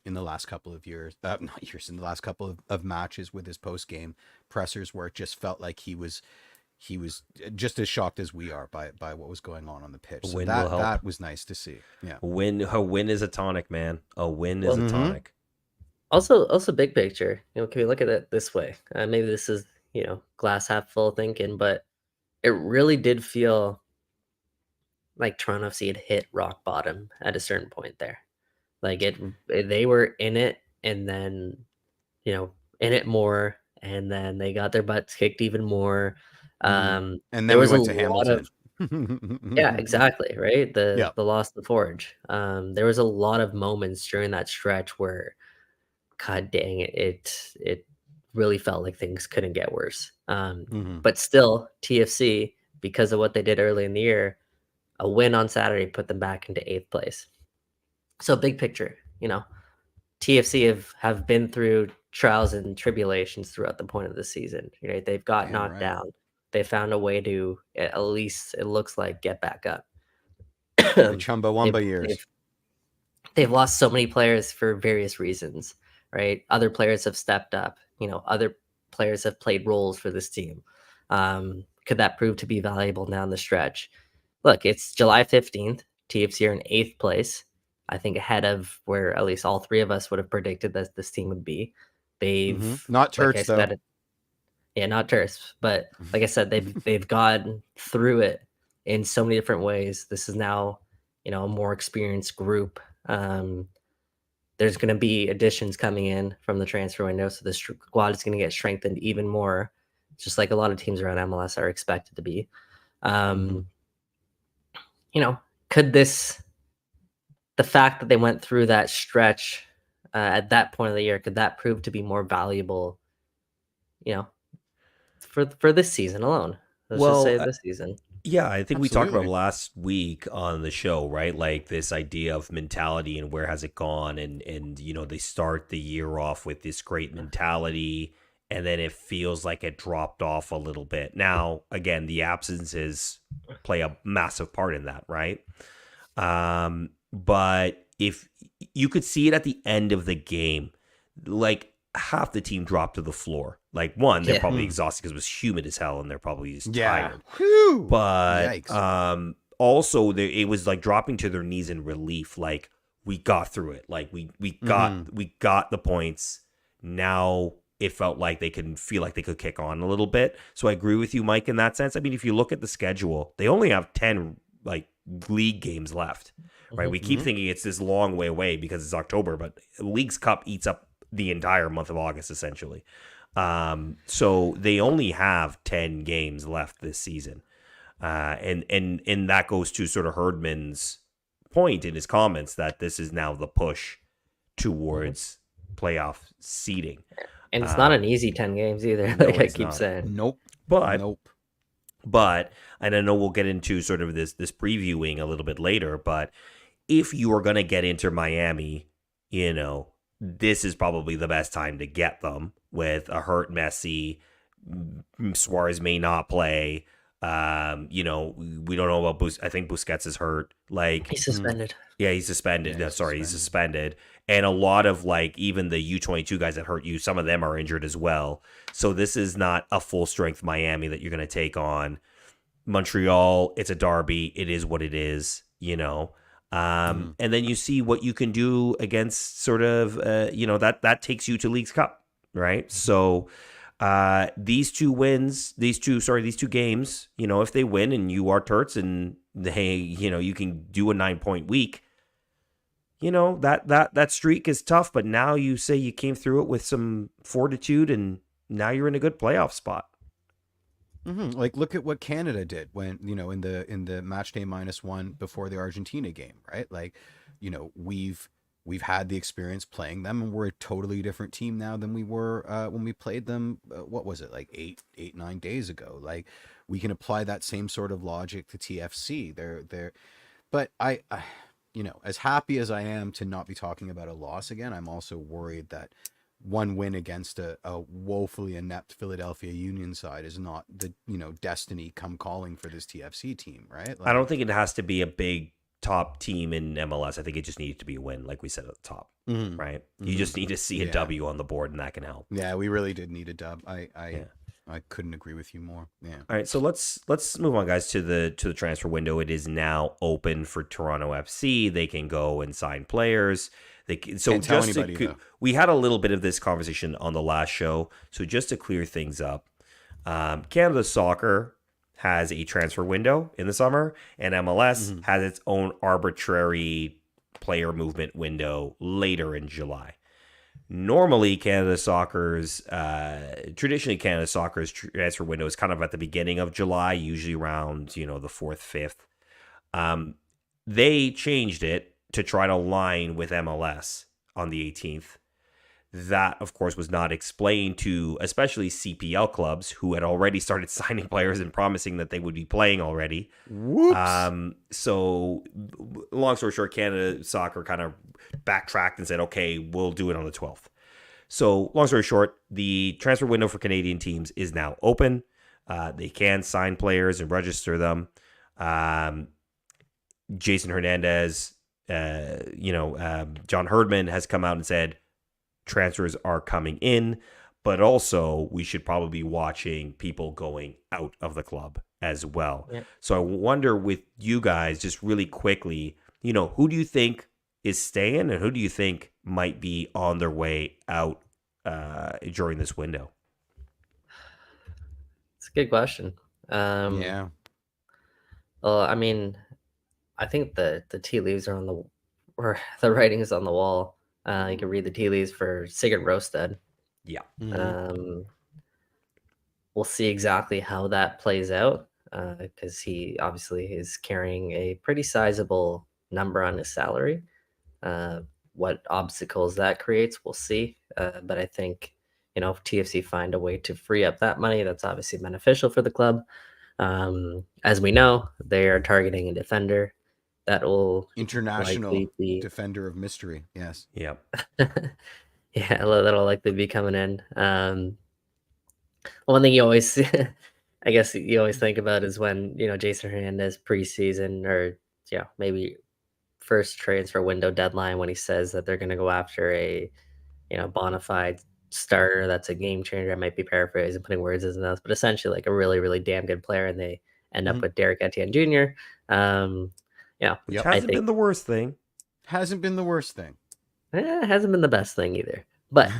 in the last couple of years, not years, in the last couple of matches with his post game pressers, where it just felt like he was just as shocked as we are by what was going on the pitch. a So win will help. that was nice to see. Yeah. A win is a tonic, man. A win is Well, a tonic. Also big picture, can we look at it this way? Maybe this is, glass half full thinking, but it really did feel like Toronto FC had hit rock bottom at a certain point there. Like they were in it, and then, in it more, and then they got their butts kicked even more. And then There we was a went to lot of Hamilton. yeah, exactly, right? Yeah. The loss to Forge. There was a lot of moments during that stretch where, God dang it really felt like things couldn't get worse. Mhm. But still, TFC, because of what they did early in the year, a win on Saturday put them back into 8th place. So big picture, TFC have been through trials and tribulations throughout the point of the season. They've got Damn knocked right. down. They found a way to, at least it looks like, get back up. The Chumbawamba years. They've lost so many players for various reasons, right? Other players have stepped up. Other players have played roles for this team. Could that prove to be valuable down the stretch? Look, it's July 15th. TFC are in 8th place. I think ahead of where at least all 3 of us would have predicted that this team would be. They've Not like Turks I though. said, yeah, not terse, but like I said, they've gone through it in so many different ways. This is now, a more experienced group. There's going to be additions coming in from the transfer window, so the squad is going to get strengthened even more, just like a lot of teams around MLS are expected to be. Could the fact that they went through that stretch at that point of the year, could that prove to be more valuable, for this season alone? Let's just say this season. Yeah, I think we talked about Absolutely. last week on the show, right? Like this idea of mentality and where has it gone, and they start the year off with this great mentality, and then it feels like it dropped off a little bit. Now, again, the absences play a massive part in that, right? But if you could see it at the end of the game, like half the team dropped to the floor. Like one, they're Yeah. probably exhausted because it was humid as hell and they're probably just Yeah. tired. Whew. But Yikes. also it was like dropping to their knees in relief. Like, we got through it. Like, we got the points. Now it felt like they could feel like they could kick on a little bit. So I agree with you, Mike, in that sense. I mean, if you look at the schedule, they only have 10 like league games left, right? We keep thinking it's this long way away because it's October, but League's Cup eats up the entire month of August essentially. So they only have 10 games left this season. And that goes to sort of Herdman's point in his comments that this is now the push towards playoff seeding. And it's not an easy 10 games either, no, like I it's keep not. saying. Nope. But Nope. and I know we'll get into sort of this previewing a little bit later, but if you are going to get into Miami, you know, this is probably the best time to get them with a hurt Messi. Suarez may not play. You know, we don't know about I think Busquets is hurt. Like, He's suspended. yeah, he's suspended. Yeah, he's He's suspended. And a lot of like even the U22 guys that hurt you, some of them are injured as well. So this is not a full strength Miami that you're going to take on. Montreal, it's a derby. It is what it is, you know. And then you see what you can do against sort of, you know, that takes you to League's Cup, right? So these two games, you know, if they win and you are Turts and they, you know, you can do a 9-point week, you know, that streak is tough, but now you say you came through it with some fortitude and now you're in a good playoff spot. Like, look at what Canada did when, you know, in the match day -1 before the Argentina game, right? Like, you know, we've had the experience playing them, and we're a totally different team now than we were when we played them. What was it, like 9 days ago? Like, we can apply that same sort of logic to TFC. But I, you know, as happy as I am to not be talking about a loss again, I'm also worried that one win against a woefully inept Philadelphia Union side is not the, you know, destiny come calling for this TFC team, right? Like, I don't think it has to be a big top team in MLS. I think it just needs to be a win, like we said at the top, right? You just need to see a W on the board, and that can help. Yeah, we really did need a dub. I couldn't agree with you more. Yeah. All right, so let's move on, guys, to the transfer window. It is now open for Toronto FC. They can go and sign players. Can't tell anybody, though. We had a little bit of this conversation on the last show. So just to clear things up, Canada Soccer has a transfer window in the summer, and MLS has its own arbitrary player movement window later in July. Normally, traditionally Canada Soccer's transfer window is kind of at the beginning of July, usually around, you know, the 4th, 5th. They changed it to try to align with MLS on the 18th. That, of course, was not explained to especially CPL clubs who had already started signing players and promising that they would be playing already. Whoops. So, long story short, Canada Soccer kind of backtracked and said, okay, we'll do it on the 12th. So, long story short, the transfer window for Canadian teams is now open. They can sign players and register them. Jason Hernandez, John Herdman has come out and said transfers are coming in, but also we should probably be watching people going out of the club as well. Yeah. So I wonder with you guys, just really quickly, you know, who do you think is staying and who do you think might be on their way out during this window? It's a good question. Yeah. Well, I mean, I think the tea leaves are or the writing is on the wall. You can read the tea leaves for Sigurd Rosted. Yeah. We'll see exactly how that plays out because he obviously is carrying a pretty sizable number on his salary. What obstacles that creates, we'll see. But I think, you know, if TFC find a way to free up that money, that's obviously beneficial for the club. As we know, they are targeting a defender. That will international defender of mystery. Yes. Yep. Yeah, that'll likely be coming in. One thing you always, I guess you always think about is when, you know, Jason Hernandez preseason or maybe first transfer window deadline when he says that they're going to go after a, you know, bona fide starter that's a game changer. I might be paraphrasing, putting words in his mouth, but essentially like a really, really damn good player, and they end up with Derek Etienne Jr. Which Yep. I hasn't think been the worst thing. Hasn't been the worst thing. it hasn't been the best thing either. But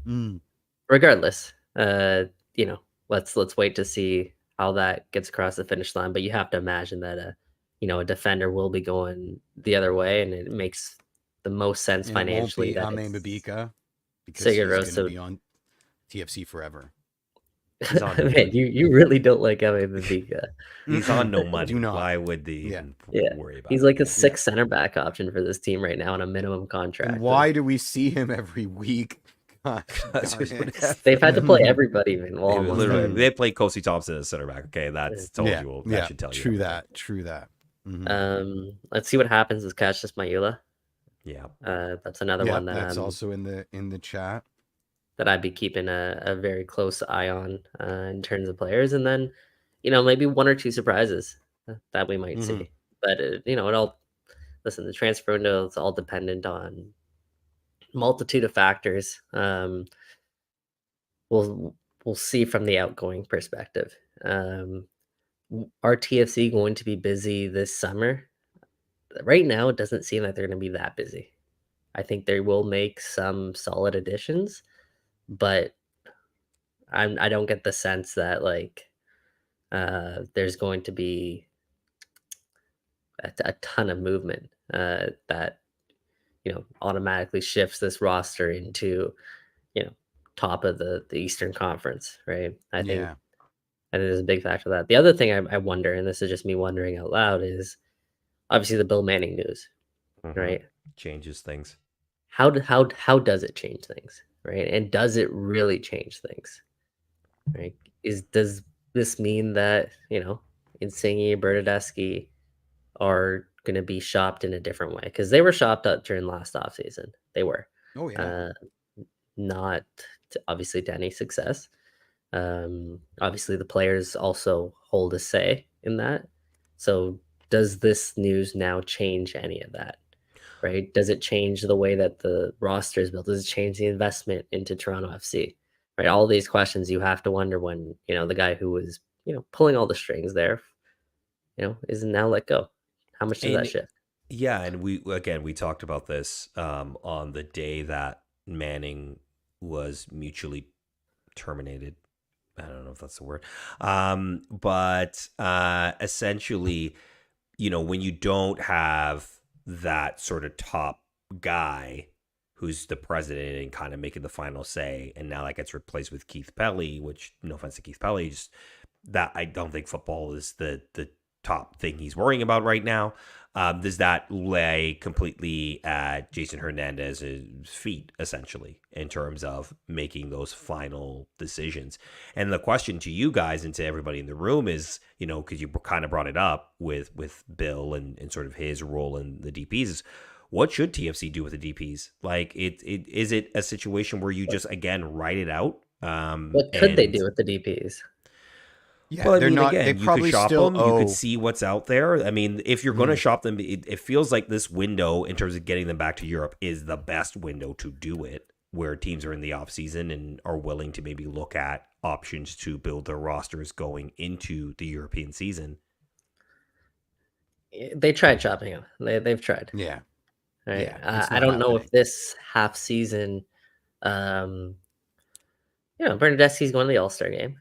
Mm. regardless, let's wait to see how that gets across the finish line. But you have to imagine that a defender will be going the other way, and it makes the most sense And it won't financially be that Ame it's Babika because he's Sigurd going to Rosted. be on TFC forever. He's on no Man, money. you really don't like Ame Babika. He's on no money. Do not. Why would they Yeah. even worry about He's it? like a sixth center back option for this team right now on a minimum contract. And why do we see him every week? God, That's darn just it. what They've had to play everybody even. Well, They almost literally, everybody. they played Kosi Thompson as center back. Okay, that's told Yeah, you. yeah, That should tell you. true everything. True that. Mhm. Let's see what happens with Cassius Mayula. Yeah. That's another Yeah, one that that's also in the chat. that I'd be keeping a very close eye on in terms of players, and then maybe one or two surprises that we might see. But it all listen. The transfer window is all dependent on multitude of factors. We'll see from the outgoing perspective. Are TFC going to be busy this summer? Right now, it doesn't seem like they're going to be that busy. I think they will make some solid additions, but I don't get the sense that there's going to be a ton of movement that automatically shifts this roster into top of the Eastern Conference, right? I think Yeah. there's a big factor of that. The other thing I wonder, and this is just me wondering out loud, is obviously the Bill Manning news, right? Changes things. How does it change things, right? And does it really change things, right? Does this mean that Insigne, Bernadeschi are going to be shopped in a different way? Because they were shopped up during last offseason. They were. Oh yeah. Not obviously to any success. Obviously, the players also hold a say in that. So, does this news now change any of that? Right? Does it change the way that the roster is built? Does it change the investment into Toronto FC? Right? All these questions you have to wonder when the guy who was pulling all the strings there, is now let go. How much does that shift? Yeah, and we talked about this on the day that Manning was mutually terminated. I don't know if that's the word, but essentially, when you don't have that sort of top guy who's the president and kind of making the final say, and now that gets replaced with Keith Pelly, which no offense to Keith Pelly, just that I don't think football is the top thing he's worrying about right now. Does that lay completely at Jason Hernandez's feet, essentially, in terms of making those final decisions? And the question to you guys and to everybody in the room is, because you kind of brought it up with Bill and sort of his role in the DPs, is what should TFC do with the DPs? Like, is it a situation where you just, again, write it out? What could they do with the DPs? Yeah, well, I they're mean, not. again, They you could probably shop still them. You owe. could see what's out there. I mean, if you're going to shop them, it feels like this window in terms of getting them back to Europe is the best window to do it, where teams are in the off season and are willing to maybe look at options to build their rosters going into the European season. They tried shopping him. They've tried. Yeah. Right. Yeah, it's I not don't know if happening. this half season, Bernadeschi's going to the All-Star game,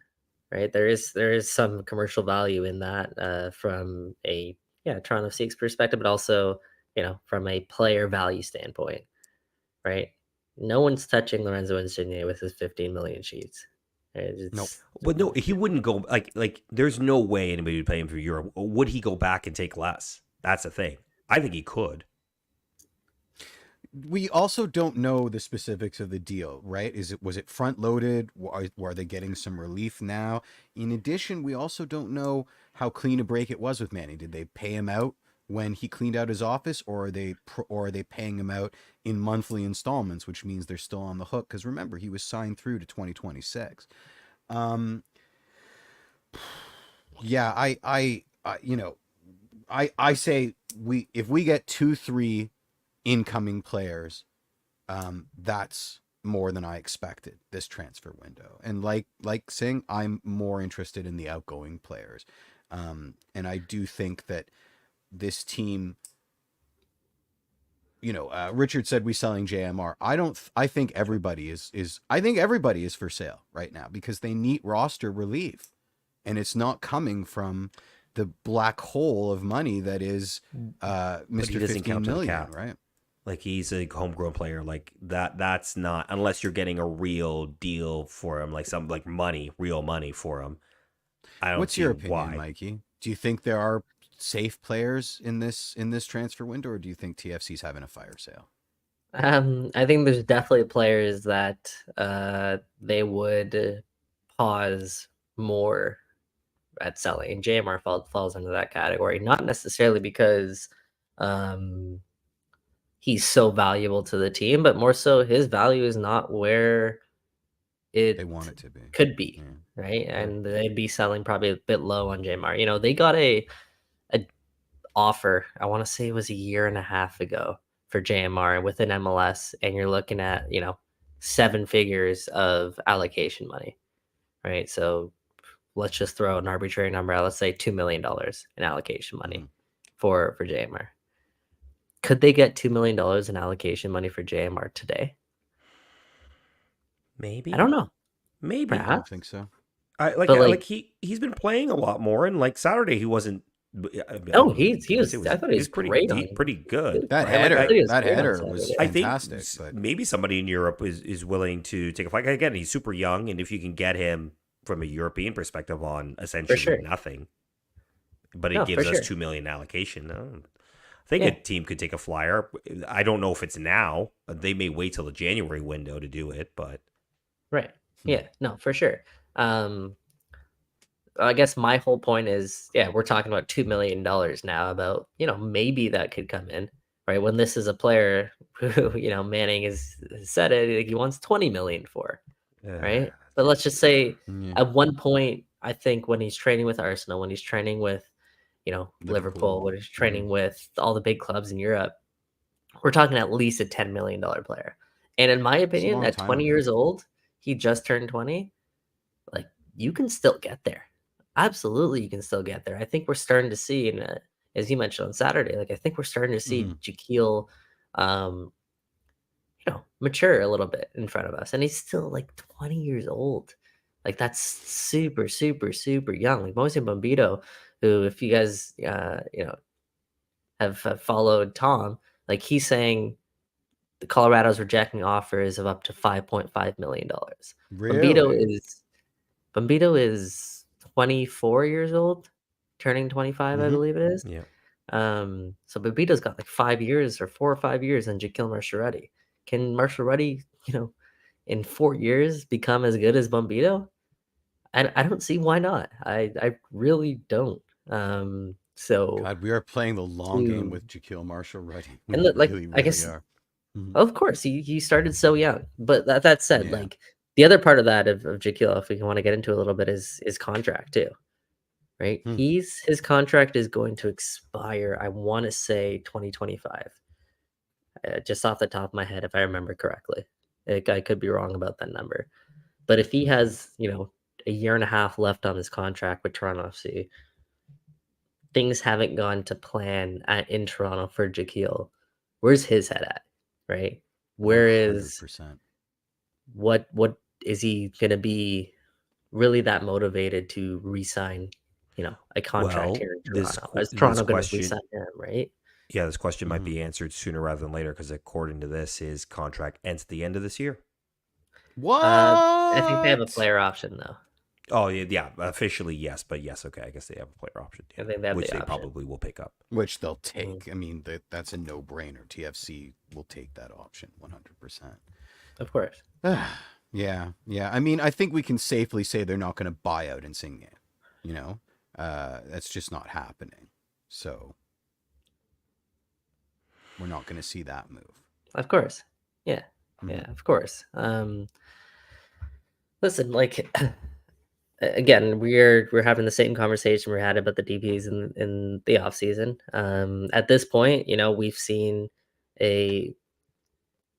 right? There is some commercial value in that from a Toronto Seek's perspective, but also from a player value standpoint, right? No one's touching Lorenzo Insigne with his 15 million sheets. Nope. But no, he wouldn't go like. There's no way anybody would pay him for Europe. Would he go back and take less? That's the thing. I think he could. We also don't know the specifics of the deal, right? Was it front loaded? Are they getting some relief now? In addition, we also don't know how clean a break it was with Manning. Did they pay him out when he cleaned out his office, or are they paying him out in monthly installments, which means they're still on the hook? Because remember, he was signed through to 2026. Yeah, I say if we get 2-3 incoming players, that's more than I expected this transfer window. And like Singh, I'm more interested in the outgoing players. And I do think that this team, Richard said we selling JMR. I think everybody I think everybody is for sale right now because they need roster relief, and it's not coming from the black hole of money that is Mr. 15 million, right? Like he's a homegrown player, like that's not, unless you're getting a real deal for him, like some like real money for him. I don't What's see your opinion, why. Mikey? Do you think there are safe players in this transfer window, or do you think TFC's having a fire sale? I think there's definitely players that they would pause more at selling, and JMR falls into that category. Not necessarily because um, he's so valuable to the team, but more so his value is not where They it want it to be. could be, Yeah. right? And they'd be selling probably a bit low on JMR. They got a offer, I want to say it was a year and a half ago for JMR within MLS, and you're looking at, 7 figures of allocation money, right? So let's just throw an arbitrary number out. Let's say $2 million in allocation money for JMR. Could they get $2 million in allocation money for JMR today? Maybe. I don't know. Maybe. I don't think so. He's been playing a lot more, and like Saturday he wasn't. No, I thought he was great. Pretty good. That right? header was I fantastic. think But maybe somebody in Europe is willing to take a flight. Again, he's super young, and if you can get him from a European perspective on essentially nothing, but it gives us $2 million allocation. I think a team could take a flyer. I don't know if it's now. They may wait till the January window to do it, but right. Yeah, no, for sure. I guess my whole point is, we're talking about $2 million now, about, maybe that could come in, right? When this is a player who, Manning has said it, like, he wants 20 million for, right? But let's just say at one point, I think when he's training with Arsenal, when he's training with, Liverpool, when he's training with all the big clubs in Europe, we're talking at least a $10 million player. And in my opinion, at 20 years old, he just turned 20, like, you can still get there. Absolutely, you can still get there. I think we're starting to see, and as you mentioned on Saturday, like I think we're starting to see Jaquil, mature a little bit in front of us, and he's still like 20 years old. Like that's super, super, super young. Like Moise Bombito, who, if you guys, have followed Tom, like he's saying the Colorado's rejecting offers of up to $5.5 million. really? Bombito is 24 years old, turning 25, I believe it is. Yeah. So Bombito's got like 5 years or 4 or 5 years on Jaquil Marcheretti. Can Marcheretti, in 4 years become as good as Bombito? I don't see why not. I really don't. So God, we are playing the long game with Jaquil Marcheretti. We and like really, I guess, are. of course, he started so young. But that said, like the other part of that of Jaquil, if we want to get into a little bit, is contract too, right? His contract is going to expire, I want to say 2025. Just off the top of my head, if I remember correctly. I could be wrong about that number. But if he has, a year and a half left on his contract with Toronto FC, things haven't gone to plan in Toronto for Jaquil. Where's his head at, right? Where is 100%. what is he gonna be really that motivated to re-sign, a contract here in Toronto? Is Toronto gonna re-sign him, right? Yeah, this question might be answered sooner rather than later because according to this, his contract ends at the end of this year. What? I think they have a player option though. Oh yeah, officially yes, but yes, okay, I guess they have a player option, I think they have which the they option. probably will pick up. Which they'll take. I mean, that's a no-brainer. TFC will take that option 100%. Of course. Yeah. I mean, I think we can safely say they're not going to buy out Insigne. That's just not happening. So we're not going to see that move. Of course. Yeah. Yeah, of course. Listen, like again, we're having the same conversation we had about the DPs in the off season. At this point, we've seen a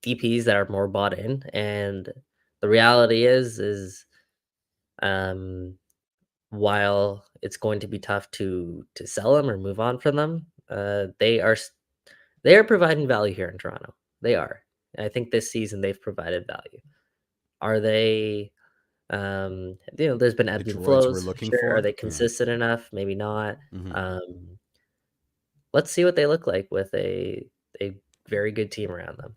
DPs that are more bought in, and the reality is um, while it's going to be tough to sell them or move on from them, they are providing value here in Toronto. They are. I think this season they've provided value. Are they? There's been The ebbs and droids we're flows. looking Sure, are for. they Yeah. consistent enough? Maybe not. Mhm. Let's see what they look like with a very good team around them.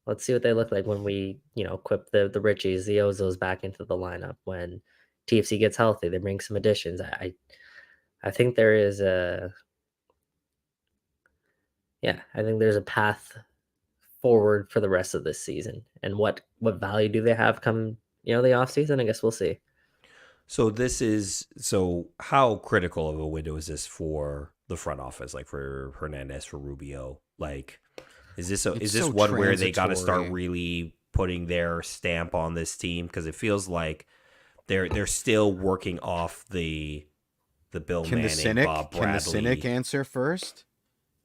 Let's see what they look like when we, equip the Richies, the Ozos back into the lineup. When TFC gets healthy, they bring some additions. I think there is I think there's a path forward for the rest of this season. And what value do they have come, the off season? I guess we'll see. So how critical of a window is this for the front office, like for Hernandez, for Rubio? Like, is this so one where they got to start transitory. really putting their stamp on this team? Because it feels like they're still working off the Bill Can Manning, Bob Can the cynic Bradley. answer first?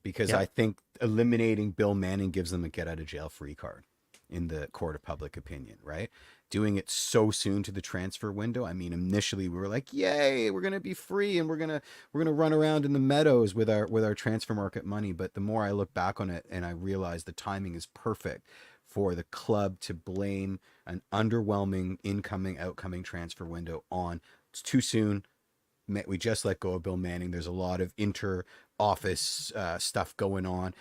Because Yeah. I think eliminating Bill Manning gives them a get out of jail free card in the court of public opinion, right? Doing it so soon to the transfer window. I mean, initially we were like, "Yay, we're gonna be free and we're gonna run around in the meadows with our transfer market money." But the more I look back on it, and I realize the timing is perfect for the club to blame an underwhelming incoming outcoming transfer window on it's too soon. We just let go of Bill Manning. There's a lot of inter office stuff going on,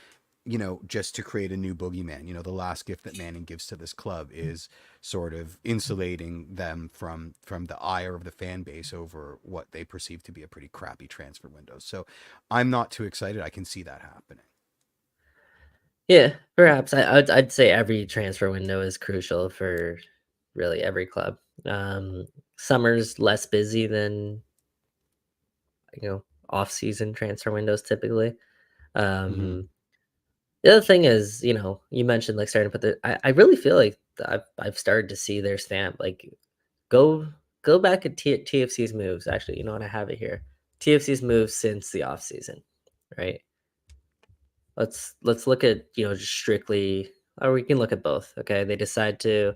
just to create a new boogeyman. The last gift that Manning gives to this club is sort of insulating them from the ire of the fan base over what they perceive to be a pretty crappy transfer window. So I'm not too excited. I can see that happening. Yeah, perhaps. I'd say every transfer window is crucial for really every club. Summer's less busy than off-season transfer windows typically. Um, The other thing is, you mentioned like starting to put I really feel like I've started to see their stamp. Like go go back at TFC's moves. Actually, you know what? I have it here. TFC's moves since the off season, right? Let's look at just strictly, or we can look at both. Okay, they decide to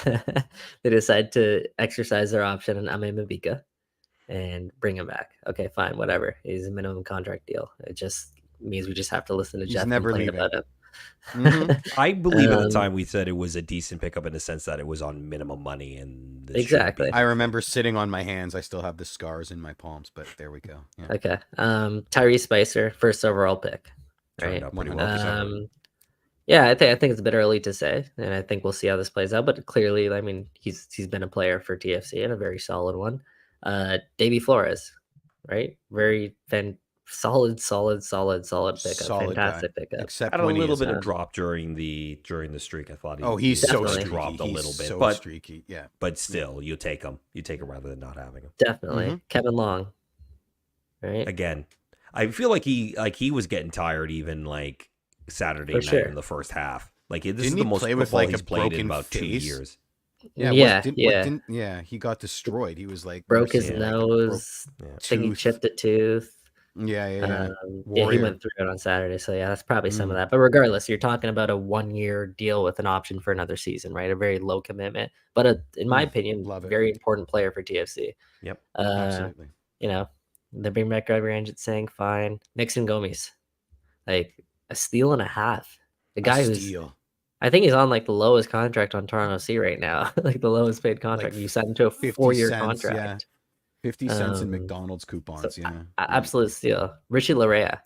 they decide to exercise their option on Ame Mabika and bring him back. Okay, fine, whatever. He's a minimum contract deal. It just means we just have to listen to He's Jeff never complain leaving. about him. I believe at the Um, time we said it was a decent pickup in the sense that it was on minimum money, and this Exactly. shouldn't be. I remember sitting on my hands. I still have the scars in my palms, but there we go. Yeah. Okay. Tyrese Spicer, first overall pick, Turned right? out pretty 100%. well. Yeah, I think it's a bit early to say, and I think we'll see how this plays out. But clearly, I mean, he's been a player for TFC and a very solid one. Davy Flores, right? Very solid pickup. Solid guy. Fantastic pickup. Except Had a when he little is bit out. of drop during the streak. I thought Oh, he's he so Definitely. streaky. dropped a He's little bit, so but streaky. Yeah. still, you take him. You take him rather than not having him. Definitely. Mhm. Kevin Long, right? Again, I feel like he was getting tired even like Saturday For night sure. in the first half. Like this is Didn't the he most play with, football like, he's a played in broken about 2 face? years. Yeah. He got destroyed. He was like Broke his nursing, like, a nose. Yeah. I think he tooth. chipped a tooth. Yeah. He Warrior. went through it on Saturday. So yeah, that's probably some of Mm. that. But regardless, you're talking about a 1-year deal with an option for another season, right? A very low commitment, but in my opinion, Love it. very important player for TFC. Yep. Absolutely. They bring back Gregory Anget saying fine. Nixon Gomes, like a steal and a half. The guy A who's steal. I think he's on like the lowest contract on Toronto C right now, like the lowest paid contract. Like You signed him to a 50 4-year cents, contract. yeah. 50 cents in Um, McDonald's coupons. So Yeah. absolute steal. Richie Larea.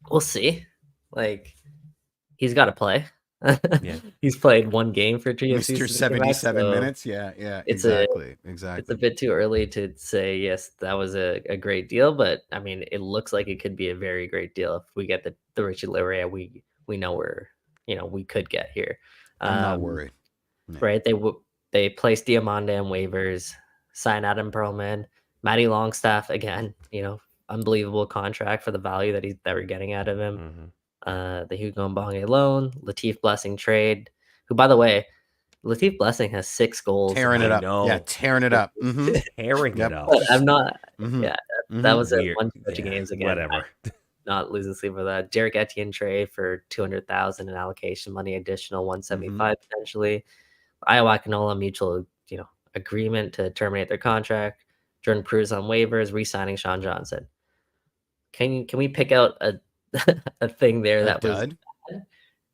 We'll see. Like he's got to play. Yeah. He's played one game for TFC. Mr. since he came back, 77 so minutes. Yeah. it's Exactly. it's a Exactly. bit too early to say yes, that was a great deal. But I mean, it looks like it could be a very great deal if we get the Richie Larea we know we could get here. I'm not worried. Right? They placed Diamanda on waivers, sign Adam Perlman, Matty Longstaff again. Unbelievable contract for the value that we're getting out of him. Mhm. The Hugo Mbonge loan, Latif Blessing trade. Who, by the way, Latif Blessing has 6 goals. Tearing it I up. know. Yeah, tearing it up. Tearing Yep. it up. But I'm not. Mhm. Yeah, Mhm. that was a Weird. one stretch of Yeah, games again. Whatever. not losing sleep over that. Derek Etienne trade for 200,000 in allocation money, additional 175 potentially. Iowa Canola mutual, agreement to terminate their contract. Jordan Cruz on waivers, re-signing Sean Johnson. Can we pick out a a thing there A that was dud? bad?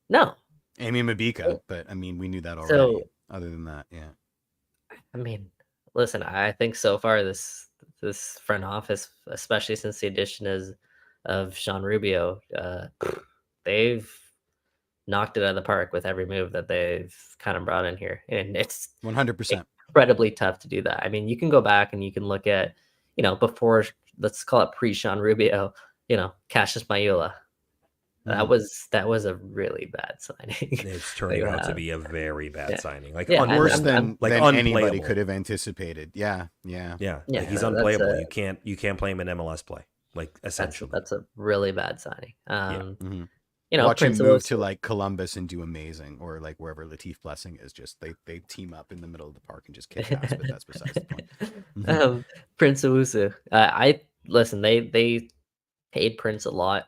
No. Amy Mabika, but I mean, we knew that already. So Other than that, yeah. I mean, listen, I think so far this front office, especially since the addition of Sean Rubio, they've knocked it out of the park with every move that they've kind of brought in here, and it's 100%. incredibly tough to do that. I mean, you can go back and you can look at, before, let's call it pre Sean Rubio, Cassius Mayula. That was a really bad signing. It's turning out to be a very bad signing. Like Yeah, Worse unplayable. than Like anybody unplayable. could have anticipated. Yeah. Yeah, Yeah, like he's that's unplayable. You can't play him in MLS play. Like that's essentially, that's a really bad signing. Watch him Prince move Owusu- to like Columbus and do amazing, or like wherever Latif Blessing is. Just they team up in the middle of the park and just kick ass. But that's besides the point. Prince Owusu. I listen. They paid Prince a lot.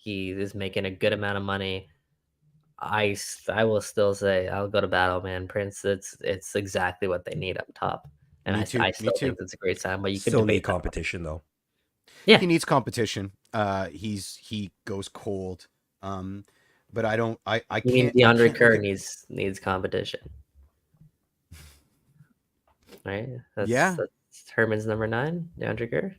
He is making a good amount of money. I will still say I'll go to battle, man. Prince. It's exactly what they need up top, and Me I too, I me still too. think that's a great sign. But you could still need debate that. competition though. Yeah, He needs competition. He goes cold. But I don't. I you mean can't. I DeAndre can't Kerr look at- needs competition, right? Yeah. That's Herman's number 9, DeAndre Kerr.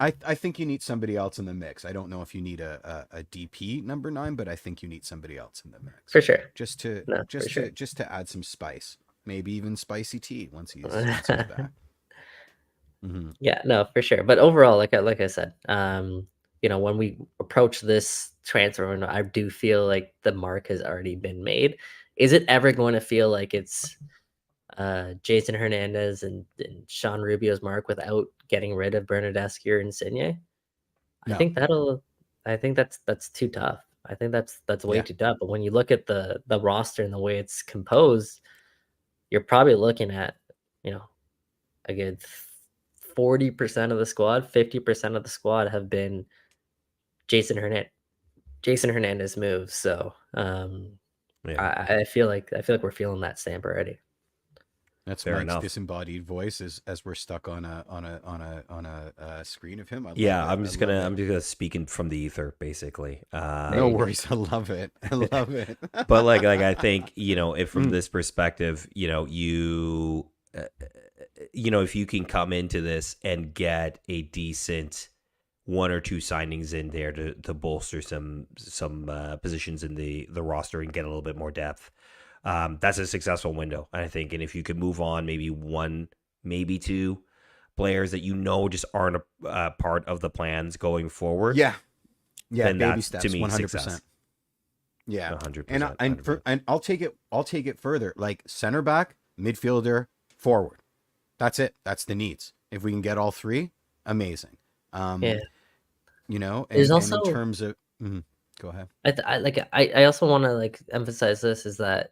I think you need somebody else in the mix. I don't know if you need a DP number 9, but I think you need somebody else in the mix For sure. just to No, for sure. just to add some spice. Maybe even spicy tea once he's back. Yeah, no, for sure. But overall, like I said, when we approach this transfer window, I do feel like the mark has already been made. Is it ever going to feel like it's Jason Hernandez and Sean Rubio's mark without getting rid of Bernardeschi or Insigne? No. I think that's too tough. I think that's way Yeah. too tough. But when you look at the roster and the way it's composed, you're probably looking at, a good 40% of the squad, 50% of the squad have been Jason Hernandez moves. So Yeah. I feel like we're feeling that stamp already. That's Fair Mike's enough. disembodied voice as we're stuck on a screen of him. I love Yeah, it. I'm just gonna speak from the ether, basically. No worries. I love it. I love it. But like I think if from this perspective, if you can come into this and get a decent 1 or 2 signings in there to bolster some positions in the roster and get a little bit more depth, that's a successful window, I think. And if you could move on maybe 1, maybe 2 players that just aren't a part of the plans going forward, Yeah. then Baby that's steps. to me 100%. success. Yeah. 100%. And I'll take it further. Like center back, midfielder, forward. That's it. That's the needs. If we can get all 3, amazing. Yeah. And also in terms of go ahead. I also want to emphasize this is that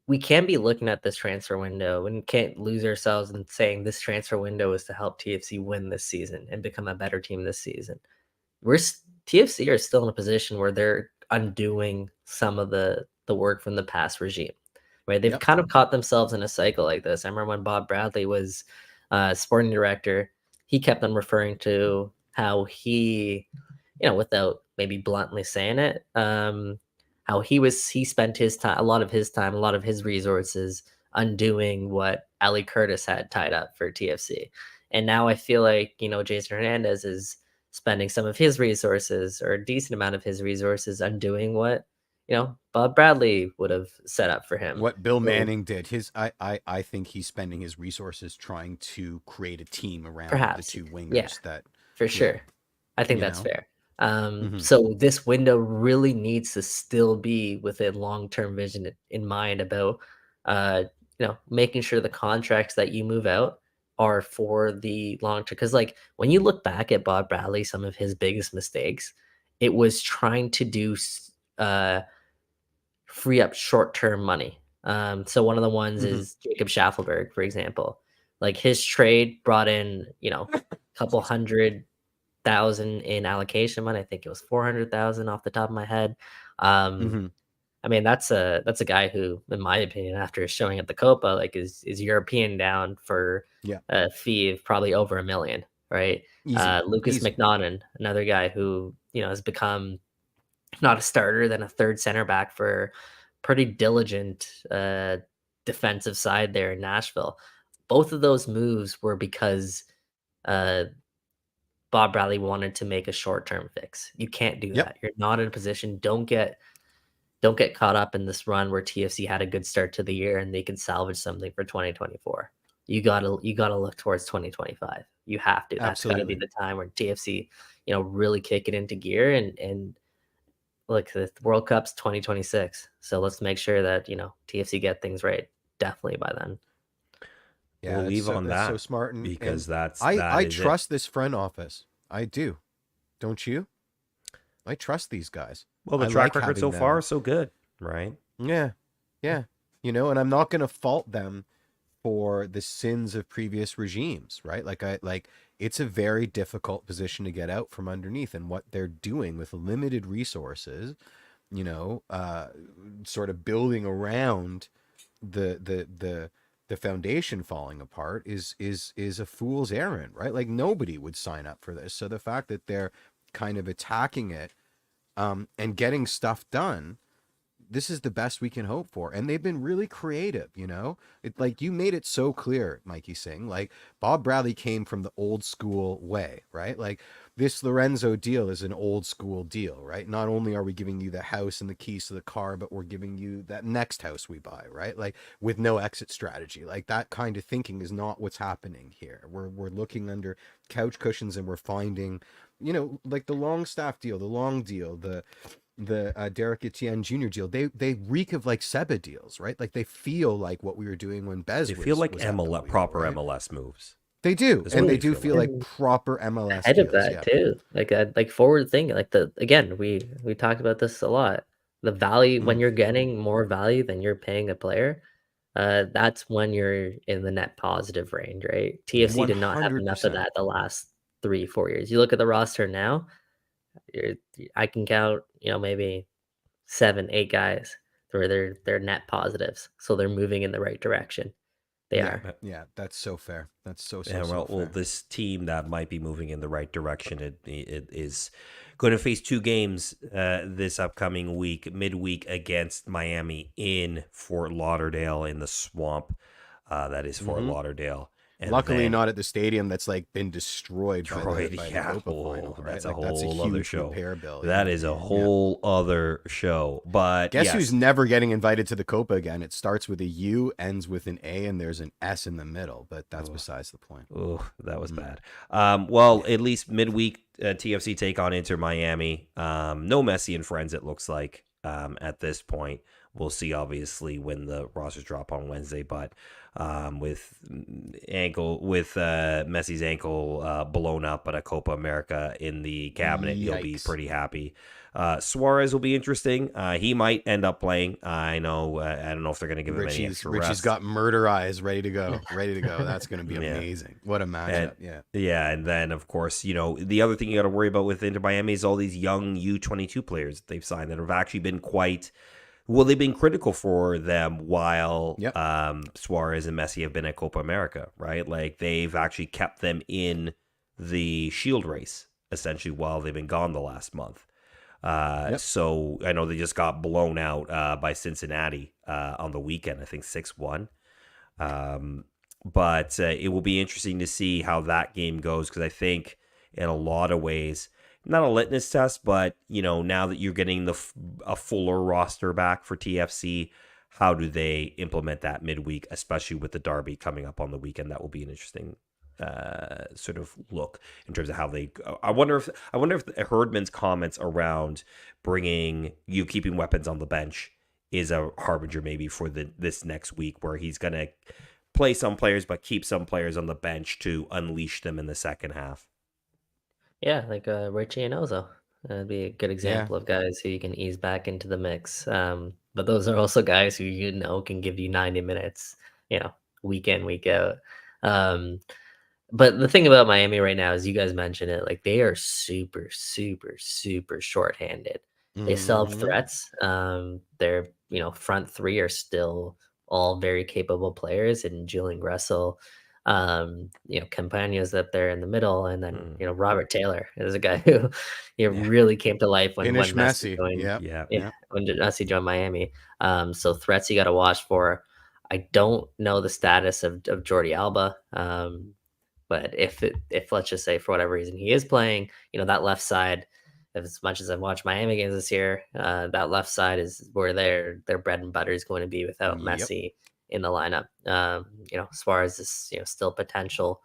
we can be looking at this transfer window and can't lose ourselves in saying this transfer window is to help TFC win this season and become a better team this season. TFC are still in a position where they're undoing some of the work from the past regime, right? They've kind of caught themselves in a cycle like this. I remember when Bob Bradley was sporting director, he kept on referring to how he, without maybe bluntly saying it, how he spent a lot of his resources undoing what Ali Curtis had tied up for TFC. And now I feel like, Jason Hernandez is spending some of his resources or a decent amount of his resources undoing what, Bob Bradley would have set up for him. What Bill Manning did. I think he's spending his resources trying to create a team around Perhaps. the 2 wingers For sure. I think that's know? fair. So this window really needs to still be within long-term vision in mind about, making sure the contracts that you move out are for the long term. Because when you look back at Bob Bradley, some of his biggest mistakes, it was trying to do free up short-term money. So one of the ones is Jacob Schaffelberg, for example. His trade brought in, a couple hundred 400,000 in allocation money. I think it was 400,000 off the top of my head. Um, Hmm. I mean, that's a guy who, in my opinion, after showing at the Copa, like is European down for Yeah, a fee of probably over 1 million, right? easy, Lucas easy. McNaughton, another guy who has become not a starter, then a third center back for pretty diligent defensive side there in Nashville. Both of those moves were because uh, Bob Bradley wanted to make a short term fix. You can't do Yep. that. You're not in a position. Don't get caught up in this run where TFC had a good start to the year and they can salvage something for 2024. You gotta look towards 2025. You have to. That's got to be Absolutely. the time where TFC, really kick it into gear and look, the World Cup's 2026. So let's make sure that, TFC get things right definitely by then. Yeah, We'll leave on that's so that smart, and because that's I that I is it. trust this front office. I do. Don't you? I trust these guys. Well, the I track like record having so far them. is so good, right? Yeah, yeah. And I'm not gonna fault them for the sins of previous regimes, right? Like it's a very difficult position to get out from underneath, and what they're doing with limited resources, you know, uh, sort of building around the foundation falling apart is a fool's errand, right? Like nobody would sign up for this. So the fact that they're kind of attacking it, and getting stuff done, this is the best we can hope for. And they've been really creative. It, like, you made it so clear, Mikey Singh. Like, Bob Bradley came from the old school way, right? Like, this Lorenzo deal is an old school deal, right? Not only are we giving you the house and the keys to the car, but we're giving you that next house we buy, right? Like, with no exit strategy. Like, that kind of thinking is not what's happening here. We're looking under couch cushions, and we're finding, like the Longstaff deal, the long deal, the Derek Etienne Jr. deal. They reek of like Seba deals, right? Like, they feel like what we were doing when They Bez feel like was at the wheel, proper right? MLS moves. They do, Is and what they they do feel feel like. like And proper MLS ahead of deals. that Yeah. too, like forward thinking, like again, we talked about this a lot. The value when Mhm. you're getting more value than you're paying a player, that's when you're in the net positive range, right? Yeah. TFC did not have enough of 100%. that the last 3-4 years. You look at the roster now, you're, I can count, maybe 7-8 guys where they're net positives, so they're moving in the right direction. They Yeah, are. yeah, that's so fair. That's so Yeah, so well, fair. this team that might be moving in the right direction, it is going to face two games this upcoming week, midweek against Miami in Fort Lauderdale in the swamp. That is Fort Hmm. Lauderdale, and Luckily, then not at the stadium that's like been destroyed by the Detroit. by the Yeah, Copa final, right? that's a Like, that's a whole other huge show. repair bill. That Yeah, is a yeah. whole other show. But Guess who's yes, never getting invited to the Copa again? It starts with a U, ends with an A, and there's an S in the middle. But that's besides the point. oh, that was Mhm. bad. Well, Yeah. at least midweek TFC take on Inter Miami. No Messi and friends. It looks like at this point. We'll see, obviously, when the rosters drop on Wednesday. But with Messi's ankle blown up at a Copa America in the cabinet, you'll be Yikes. pretty happy. Suarez will be interesting. He might end up playing. I know. I don't know if they're going to give him any extra Richie's rest. got murder eyes ready to go. Ready to go. That's going to be Yeah. amazing. What a And matchup. Yeah. yeah, and then of course, the other thing you got to worry about with Inter Miami is all these young U22 players that they've signed that have actually been quite well. They've been critical for them while Yep. Suarez and Messi have been at Copa America, right? Like they've actually kept them in the Shield race essentially while they've been gone the last month. Yep. So I know they just got blown out by Cincinnati on the weekend. I think 6-1. But it will be interesting to see how that game goes because I think in a lot of ways, not a litmus test, but now that you're getting a fuller roster back for TFC, how do they implement that midweek, especially with the derby coming up on the weekend? That will be an interesting sort of look in terms of how they. I wonder if Herdman's comments around keeping weapons on the bench is a harbinger maybe for this next week where he's gonna play some players, but keep some players on the bench to unleash them in the second half. Yeah, like Richie and Ozo. That'd be a good Yeah. example of guys who you can ease back into the mix. But those are also guys who can give you 90 minutes, week in, week out. Um, But the thing about Miami right now is you guys mentioned it, like, they are super, super, super shorthanded. They still have Mhm. threats. Their, front 3 are still all very capable players, and Julian Gressel, Campagna's up there in the middle, and then, Mm, Robert Taylor is a guy who, Yeah. really came to life when Finish Messi Messi. joined. Yep. yeah. Yeah, Yep. when Messi joined Miami. So threats you gotta watch for. I don't know the status of Jordi Alba. But if let's just say for whatever reason he is playing, that left side, as much as I've watched Miami games this year, that left side is where their bread and butter is going to be without Yep. Messi in the lineup. As far as this, still potential.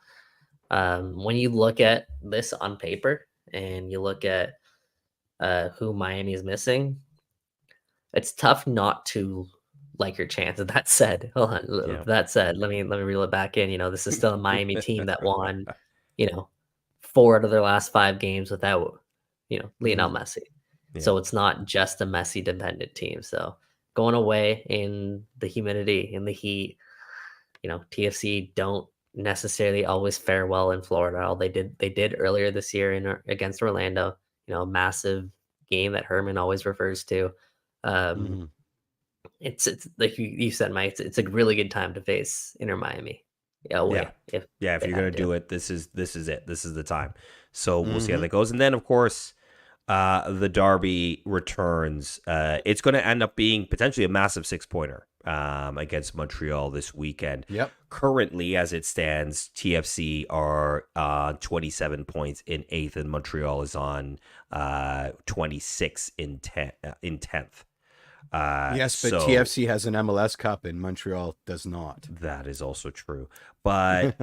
When you look at this on paper and you look at who Miami is missing, it's tough not to like your chances. That said, hold on. Yeah. That said, let me reel it back in. This is still a Miami team that won, you know, 4 out of their last 5 games without, Lionel Mhm. Messi. Yeah. So it's not just a Messi dependent team. So going away in the humidity, in the heat, TFC don't necessarily always fare well in Florida. All they did earlier this year against Orlando, massive game that Herman always refers to. Um, Mhm. it's like you said, Mike. It's a really good time to face Inter Miami Yeah. away if Yeah, if they you're had gonna to. do it, this is it. This is the time. So we'll see how Mhm. that goes. And then of course, the Derby returns. It's gonna end up being potentially a massive 6-pointer against Montreal this weekend. Yep. Currently, as it stands, TFC are 27 points in 8th, and Montreal is on 26 in 10th. Yes, but So TFC has an MLS Cup and Montreal does not. that is also true. But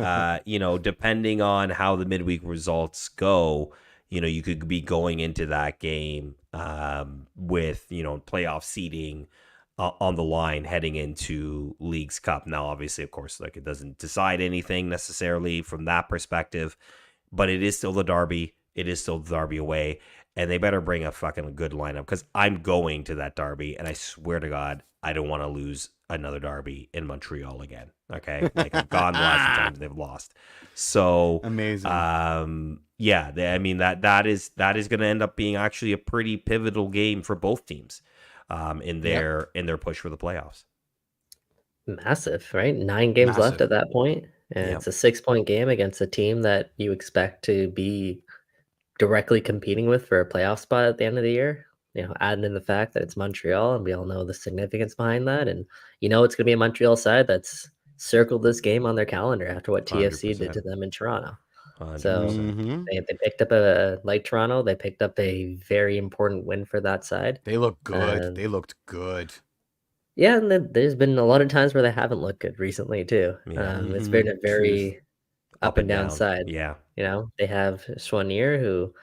depending on how the midweek results go, you could be going into that game with, playoff seeding on the line heading into League's Cup. Now, obviously, of course, like it doesn't decide anything necessarily from that perspective, but it is still the Derby. It is still the Derby away. And they better bring a fucking good lineup because I'm going to that Derby, and I swear to God, I don't want to lose another Derby in Montreal again. Okay, like I've gone the last few times they've lost. So, Amazing. yeah, I mean that is going to end up being actually a pretty pivotal game for both teams, in Yep. their push for the playoffs. Massive, right? 9 games left Massive. at that point, and Yep. it's a 6-point game against a team that you expect to be directly competing with for a playoff spot at the end of the year. Adding in the fact that it's Montreal, and we all know the significance behind that, and it's going to be a Montreal side that's circled this game on their calendar after what TFC did 100%. to them in Toronto. So 100%. Mhm. they picked up like Toronto, they picked up a very important win for that side. They look good. Um, They looked good. yeah, and then there's been a lot of times where they haven't looked good recently too. Yeah. It's been Mhm. a Truth. very Up up and and down down. side. Yeah. They have Schwanier, who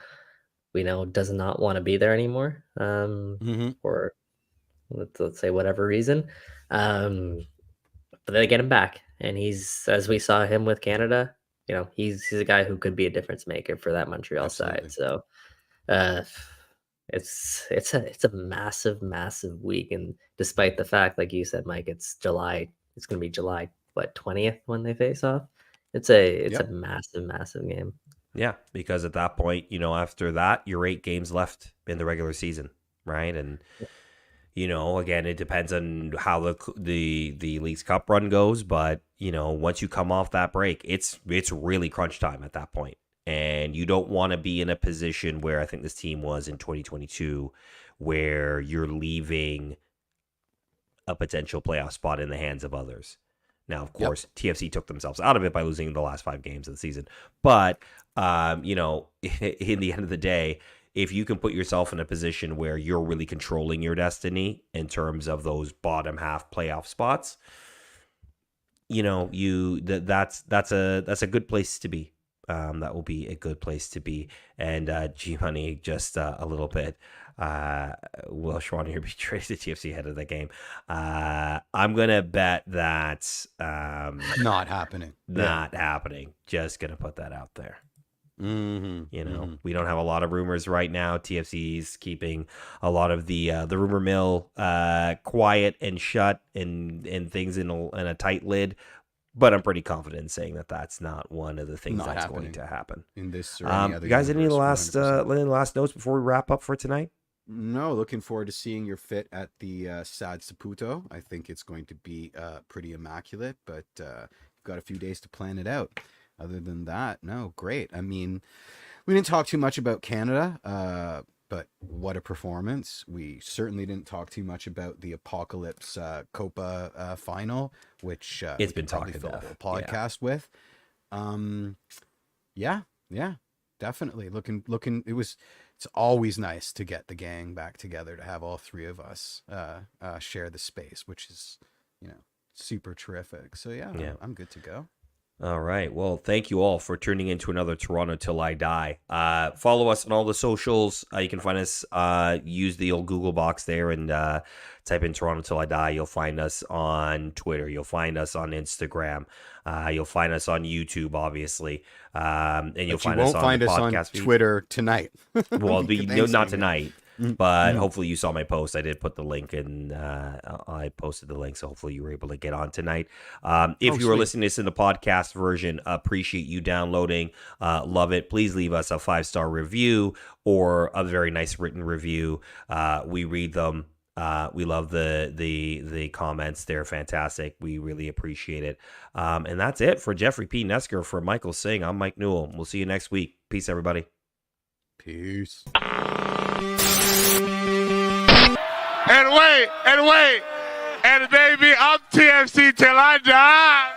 we know does not want to be there anymore, Mhm. for let's say whatever reason. Um, but they get him back, and he's, as we saw him with Canada, he's a guy who could be a difference maker for that Montreal side. Absolutely. So uh, it's a massive, massive week, and despite the fact, like you said, Mike, it's July. It's going to be July what 20th when they face off. It's a Yep. massive, massive game. Yeah, because at that point, after that, you're 8 games left in the regular season, right? And again, it depends on how the League's Cup run goes, but once you come off that break, it's really crunch time at that point, and you don't want to be in a position where I think this team was in 2022, where you're leaving a potential playoff spot in the hands of others. Now, of Yep. course, TFC took themselves out of it by losing the last 5 games of the season. But, in the end of the day, if you can put yourself in a position where you're really controlling your destiny in terms of those bottom half playoff spots, that's a good place to be. That will be a good place to be. And G-Money, just a little bit. Will Schwanier be traded to TFC ahead of the game? I'm gonna bet that's Not happening. not happening. Just gonna put that out there. Mhm. We don't have a lot of rumors right now. TFC's keeping a lot of the rumor mill quiet and shut and things in a tight lid. but I'm pretty confident in saying that that's not one of the things Not that's happening going to happen. in this or any other You guys, any universe, 100%. last notes before we wrap up for tonight? No, looking forward to seeing your fit at the Sad Saputo. I think it's going to be pretty immaculate, but you've got a few days to plan it out. Other than that, no, great. I mean, we didn't talk too much about Canada, but what a performance. We certainly didn't talk too much about the Apocalypse Copa final, which It's we been could probably talked fill a enough, whole podcast with. Yeah, definitely. It's always nice to get the gang back together, to have all three of us share the space, which is, super terrific. So yeah. I'm good to go. All right. Well, thank you all for tuning in to another Toronto Till I Die. Follow us on all the socials. You can find us, use the old Google box there and type in Toronto Till I Die. You'll find us on Twitter. You'll find us on Instagram. You'll find us on YouTube, obviously. And you'll find us on the podcast feed. Twitter tonight. Well, not tonight. But Mm. hopefully you saw my post. I did put the link in. I posted the link, so hopefully you were able to get on tonight. If you were sweet. listening to this in the podcast version, appreciate you downloading. Love it. Please leave us a 5-star review or a very nice written review. We read them. We love the comments. They're fantastic. We really appreciate it. And that's it for Jeffrey P. Nesker. For Michael Singh, I'm Mike Newell. We'll see you next week. Peace, everybody. Peace. And wait, and baby, I'm TFC till I die.